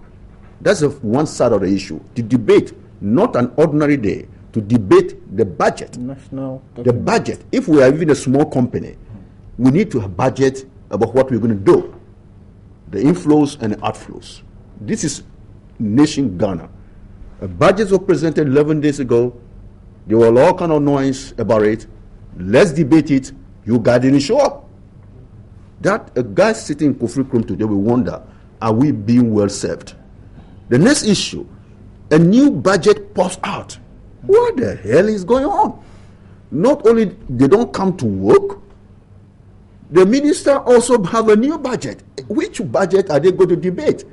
Speaker 3: That's one side of the issue. To debate, not an ordinary day, to debate the budget. The budget. If we are even a small company, we need to have budget about what we're going to do. The inflows and the outflows. This is nation Ghana. A budget was presented 11 days ago. There were all kind of noise about it. Let's debate it. You guys didn't show up. That a guy sitting in Kofi Krom today will wonder, are we being well served? The next issue, a new budget pops out. What the hell is going on? Not only they don't come to work, the minister also have a new budget. Which budget are they going to debate?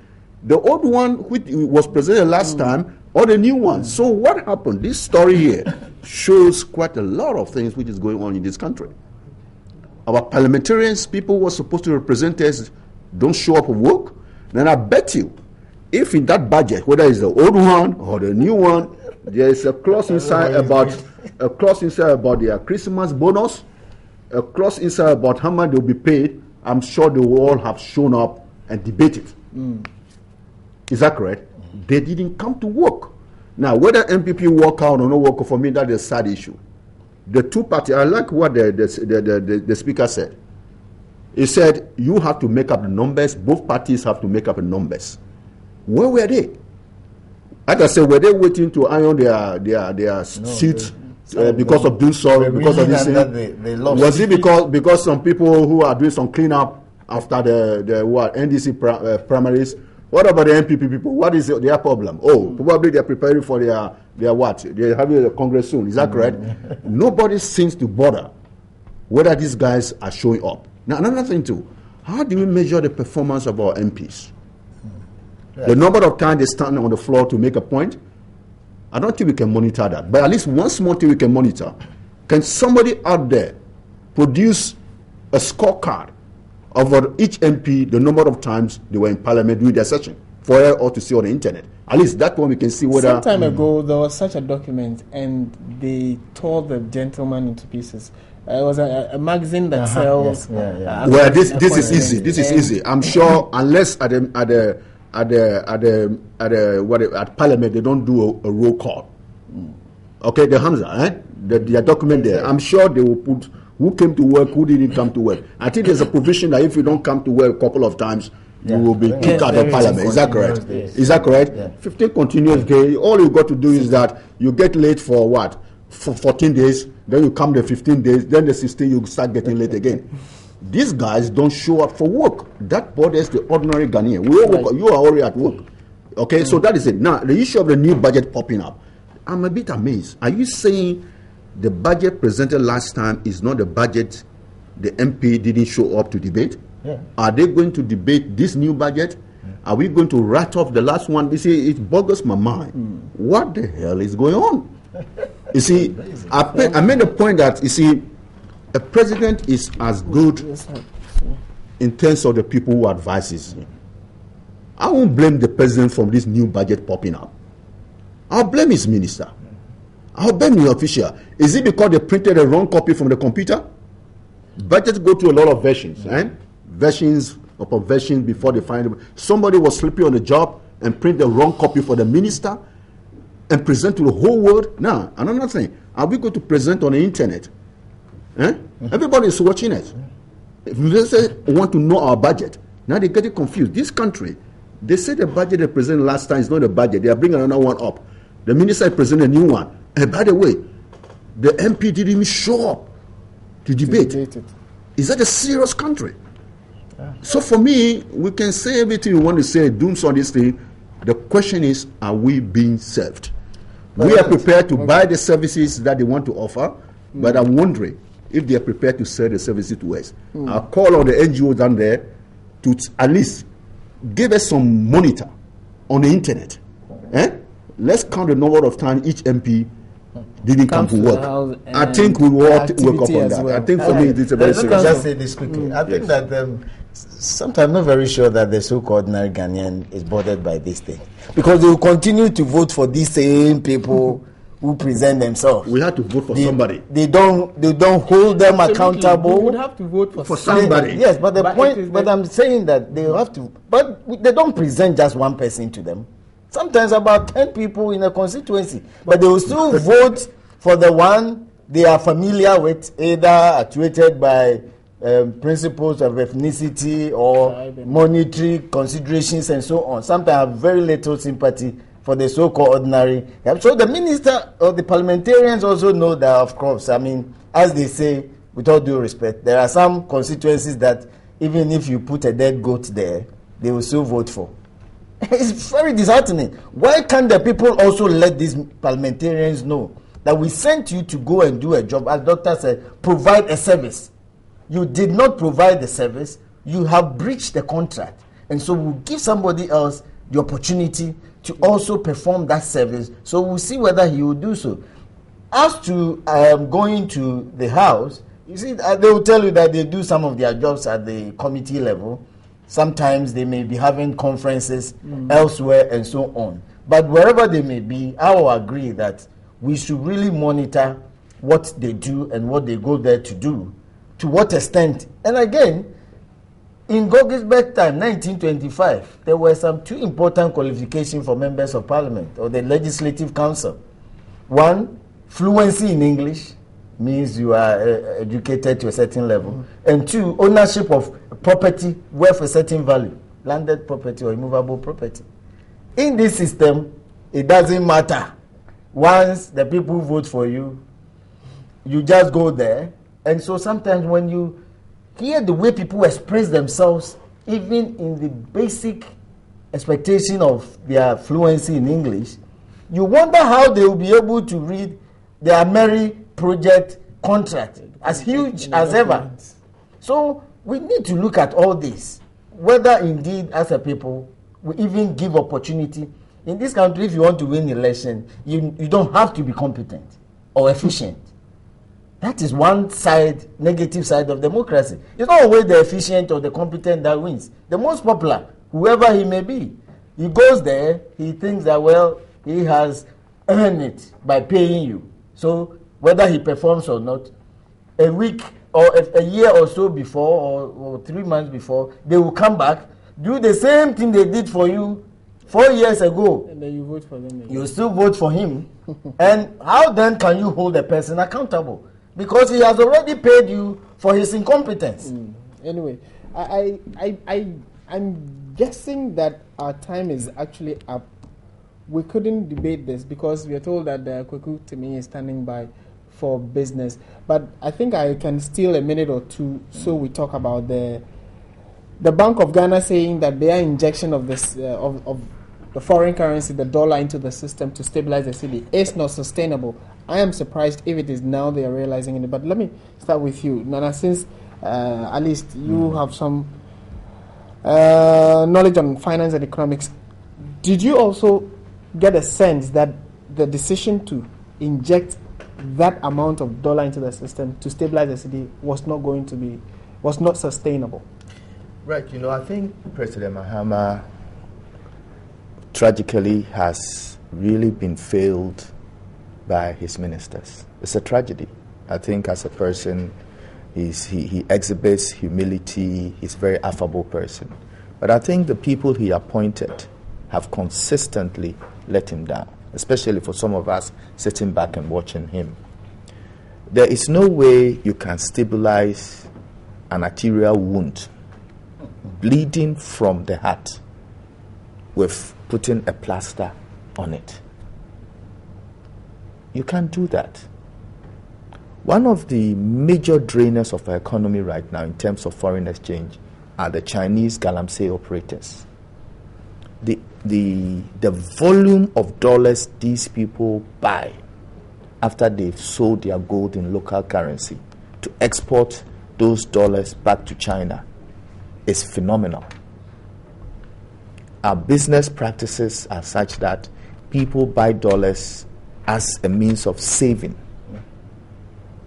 Speaker 3: The old one which was presented last time or the new one? So what happened? This story here shows quite a lot of things which is going on in this country. Our parliamentarians, people who are supposed to represent us, don't show up for work. Then I bet you, if in that budget, whether it's the old one or the new one, there is a clause inside about a clause inside about their Christmas bonus, a clause inside about how much they'll be paid, I'm sure they will all have shown up and debated. Is that correct? They didn't come to work. Now, whether MPP work out or not work out, for me, that is a sad issue. The two parties, I like what the speaker said. He said, you have to make up the numbers, both parties have to make up the numbers. Where were they? Like I said, were they waiting to iron their seats because of doing so, because of this thing? Was it because some people who are doing some cleanup after the NDC primaries? What about the MPP people? What is their problem? Oh, probably they're preparing for their what? They're having a Congress soon. Is that correct? Nobody seems to bother whether these guys are showing up. Now, another thing too, how do we measure the performance of our MPs? Right. The number of times they stand on the floor to make a point? I don't think we can monitor that. But at least one small thing we can monitor. Can somebody out there produce a scorecard of each MP, the number of times they were in Parliament during their session, for us all to see on the internet? At least that one we can see whether...
Speaker 1: Some time ago, there was such a document, and they tore the gentleman into pieces. It was a magazine that sells...
Speaker 3: Well, this is easy. This is easy. I'm sure, unless at Parliament they don't do a roll call. Okay, the Hamza, their document there. I'm sure they will put who came to work, who didn't come to work. I think there's a provision that if you don't come to work a couple of times, you will be kicked out of Parliament. Is that correct? Is that correct? Yeah. 15 continuous days. All you got to do is that you get late for what? For 14 days. Then you come the 15 days. Then the 16 you start getting late again. These guys don't show up for work. That bothers the ordinary Ghanaian. You are already at work. Okay, so that is it. Now, the issue of the new budget popping up. I'm a bit amazed. Are you saying the budget presented last time is not the budget the MP didn't show up to debate? Yeah. Are they going to debate this new budget? Yeah. Are we going to write off the last one? You see, it boggles my mind. What the hell is going on? You see, I made the point that, you see, a president is as good in terms of the people who advises him. I won't blame the president for this new budget popping up. I'll blame his minister. I'll blame the official. Is it because they printed a wrong copy from the computer? Budgets go through a lot of versions, versions upon versions before they find them. Somebody was sleeping on the job and print the wrong copy for the minister and present to the whole world. Now, another thing, are we going to present on the internet? Everybody is watching it. If they say want to know our budget, now they get it confused. This country, they say the budget they presented last time is not a budget. They are bringing another one up. The minister presented a new one. And by the way, the MP didn't even show up to debate. Is that a serious country? So for me, we can say everything we want to say, dooms on this thing. The question is, are we being served? We are prepared to buy the services that they want to offer, but I'm wondering if they are prepared to sell the services to us. I'll call on the NGOs down there to at least give us some monitor on the internet. Let's count the number of times each MP didn't come to work. I think we will all work up on that. Well. I think for me, it's a very serious.
Speaker 2: Just say this quickly. I think that sometimes I'm not very sure that the so-called ordinary Ghanaian is bothered by this thing, because they will continue to vote for these same people who present themselves.
Speaker 3: We have to vote for somebody.
Speaker 2: They don't hold them accountable.
Speaker 1: We would have to vote for
Speaker 3: somebody.
Speaker 2: Yes, but but I'm saying that they have to, but they don't present just one person to them. Sometimes about 10 people in a constituency, but they will still vote for the one they are familiar with, either actuated by principles of ethnicity or monetary considerations and so on. Sometimes have very little sympathy for the so-called ordinary. So the minister or the parliamentarians also know that, of course, I mean, as they say, with all due respect, there are some constituencies that even if you put a dead goat there, they will still vote for. It's very disheartening. Why can't the people also let these parliamentarians know that we sent you to go and do a job, as Doctor said, provide a service. You did not provide the service, you have breached the contract. And so we'll give somebody else the opportunity to also perform that service. So we'll see whether he will do so. As to going to the House, you see, they will tell you that they do some of their jobs at the committee level. Sometimes they may be having conferences elsewhere and so on. But wherever they may be, I will agree that we should really monitor what they do and what they go there to do, to what extent. And again, in Goggisberg time, 1925, there were some two important qualifications for members of parliament or the legislative council. One, fluency in English, means you are educated to a certain level. And two, ownership of property worth a certain value, landed property or immovable property. In this system, it doesn't matter. Once the people vote for you, you just go there. And so sometimes when you hear the way people express themselves, even in the basic expectation of their fluency in English, you wonder how they will be able to read the Ameri project contract as huge as ever. So we need to look at all this, whether indeed as a people we even give opportunity. In this country, if you want to win election, you don't have to be competent or efficient. That is one side, negative side of democracy. It's not always the efficient or the competent that wins. The most popular, whoever he may be, he goes there, he thinks that, well, he has earned it by paying you. So whether he performs or not, a week or a year or so before or 3 months before, they will come back, do the same thing they did for you 4 years ago.
Speaker 1: And then you vote for them again.
Speaker 2: You still vote for him. And how then can you hold a person accountable? Because he has already paid you for his incompetence.
Speaker 1: Anyway, I'm guessing that our time is actually up. We couldn't debate this because we are told that Kweku Timi is standing by for business. But I think I can steal a minute or two so we talk about the Bank of Ghana saying that their injection of this of the foreign currency, the dollar, into the system to stabilize the city is not sustainable. I am surprised if it is now they are realizing it. But let me start with you, Nana, since at least you have some knowledge on finance and economics. Did you also get a sense that the decision to inject that amount of dollar into the system to stabilize the city was not sustainable?
Speaker 4: Right, I think President Mahama tragically has really been failed by his ministers. It's a tragedy. I think as a person, he exhibits humility, he's a very affable person. But I think the people he appointed have consistently let him down, especially for some of us sitting back and watching him. There is no way you can stabilize an arterial wound bleeding from the heart with putting a plaster on it. You can't do that. One of the major drainers of our economy right now in terms of foreign exchange are the Chinese galamsey operators. The volume of dollars these people buy after they've sold their gold in local currency to export those dollars back to China is phenomenal. Our business practices are such that people buy dollars as a means of saving.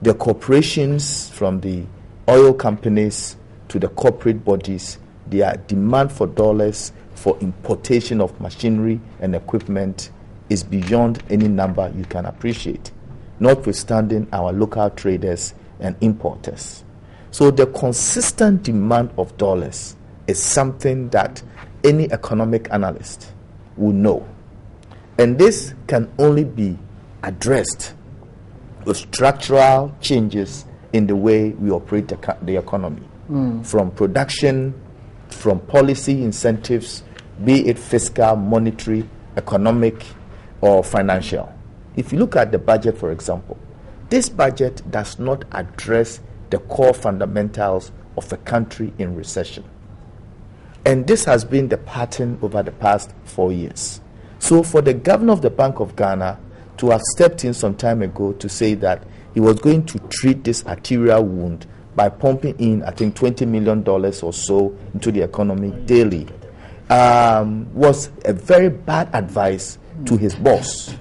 Speaker 4: The corporations, from the oil companies to the corporate bodies, their demand for dollars for importation of machinery and equipment is beyond any number you can appreciate, notwithstanding our local traders and importers. So the consistent demand of dollars is something that any economic analyst will know. And this can only be addressed with structural changes in the way we operate the economy. From production, from policy incentives, be it fiscal, monetary, economic, or financial. If you look at the budget, for example, this budget does not address the core fundamentals of a country in recession. And this has been the pattern over the past 4 years. So for the governor of the Bank of Ghana to have stepped in some time ago to say that he was going to treat this arterial wound by pumping in, I think, $20 million or so into the economy daily, was a very bad advice to his boss.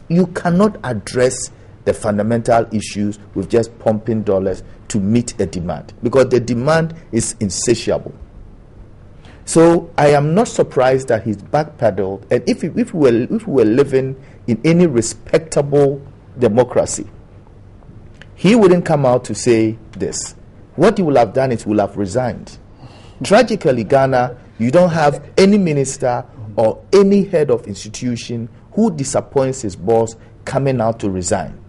Speaker 4: You cannot address the fundamental issues with just pumping dollars to meet a demand, because the demand is insatiable. So I am not surprised that he's backpedaled. And if we were living in any respectable democracy, he wouldn't come out to say this. What he will have done is will have resigned. Tragically, Ghana, you don't have any minister or any head of institution who disappoints his boss coming out to resign.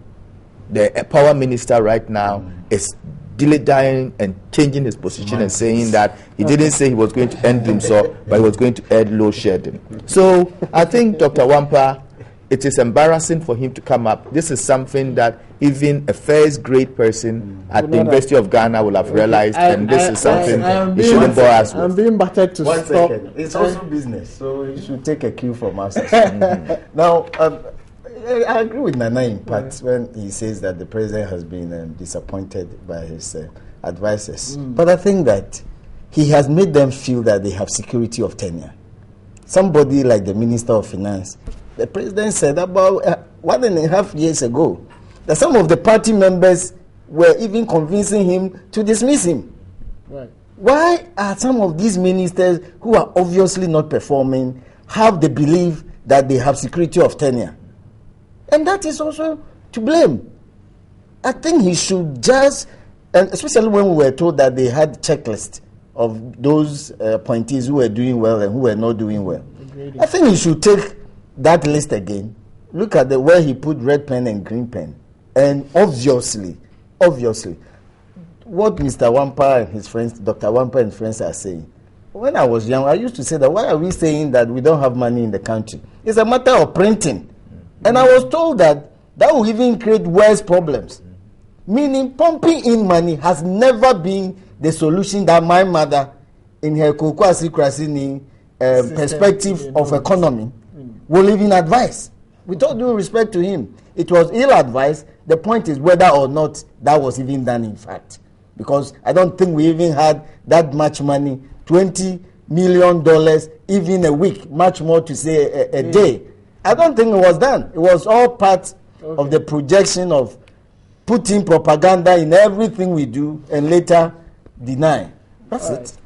Speaker 4: The power minister right now is dying and changing his position and saying that he didn't say he was going to end Doomsor, but he was going to end load shedding. So I think Dr. Wampa, it is embarrassing for him to come up. This is something that even a first-grade person at the University of Ghana will have realized, and this is something he shouldn't bore us with.
Speaker 1: I'm being battered to
Speaker 2: One
Speaker 1: stop.
Speaker 2: second. It's also business, so you should take a cue from us. Now, I agree with Nana in part when he says that the president has been disappointed by his advisors. But I think that he has made them feel that they have security of tenure. Somebody like the Minister of Finance, the president said about 1.5 years ago that some of the party members were even convincing him to dismiss him.
Speaker 1: Right.
Speaker 2: Why are some of these ministers who are obviously not performing have the belief that they have security of tenure? And that is also to blame. I think he should just, and especially when we were told that they had checklist of those appointees who were doing well and who were not doing well. I think he should take that list again, look at where he put red pen and green pen, and obviously, what Mr. Wampa and his friends, Dr. Wampa and friends are saying. When I was young, I used to say that why are we saying that we don't have money in the country? It's a matter of printing. And I was told that will even create worse problems. Meaning pumping in money has never been the solution that my mother, in her Kokwasi Krasini perspective of economy, will even advise. With all due respect to him, it was ill advised. The point is whether or not that was even done in fact. Because I don't think we even had that much money, $20 million even a week, much more to say a day. I don't think it was done. It was all part of the projection of putting propaganda in everything we do and later deny. That's it.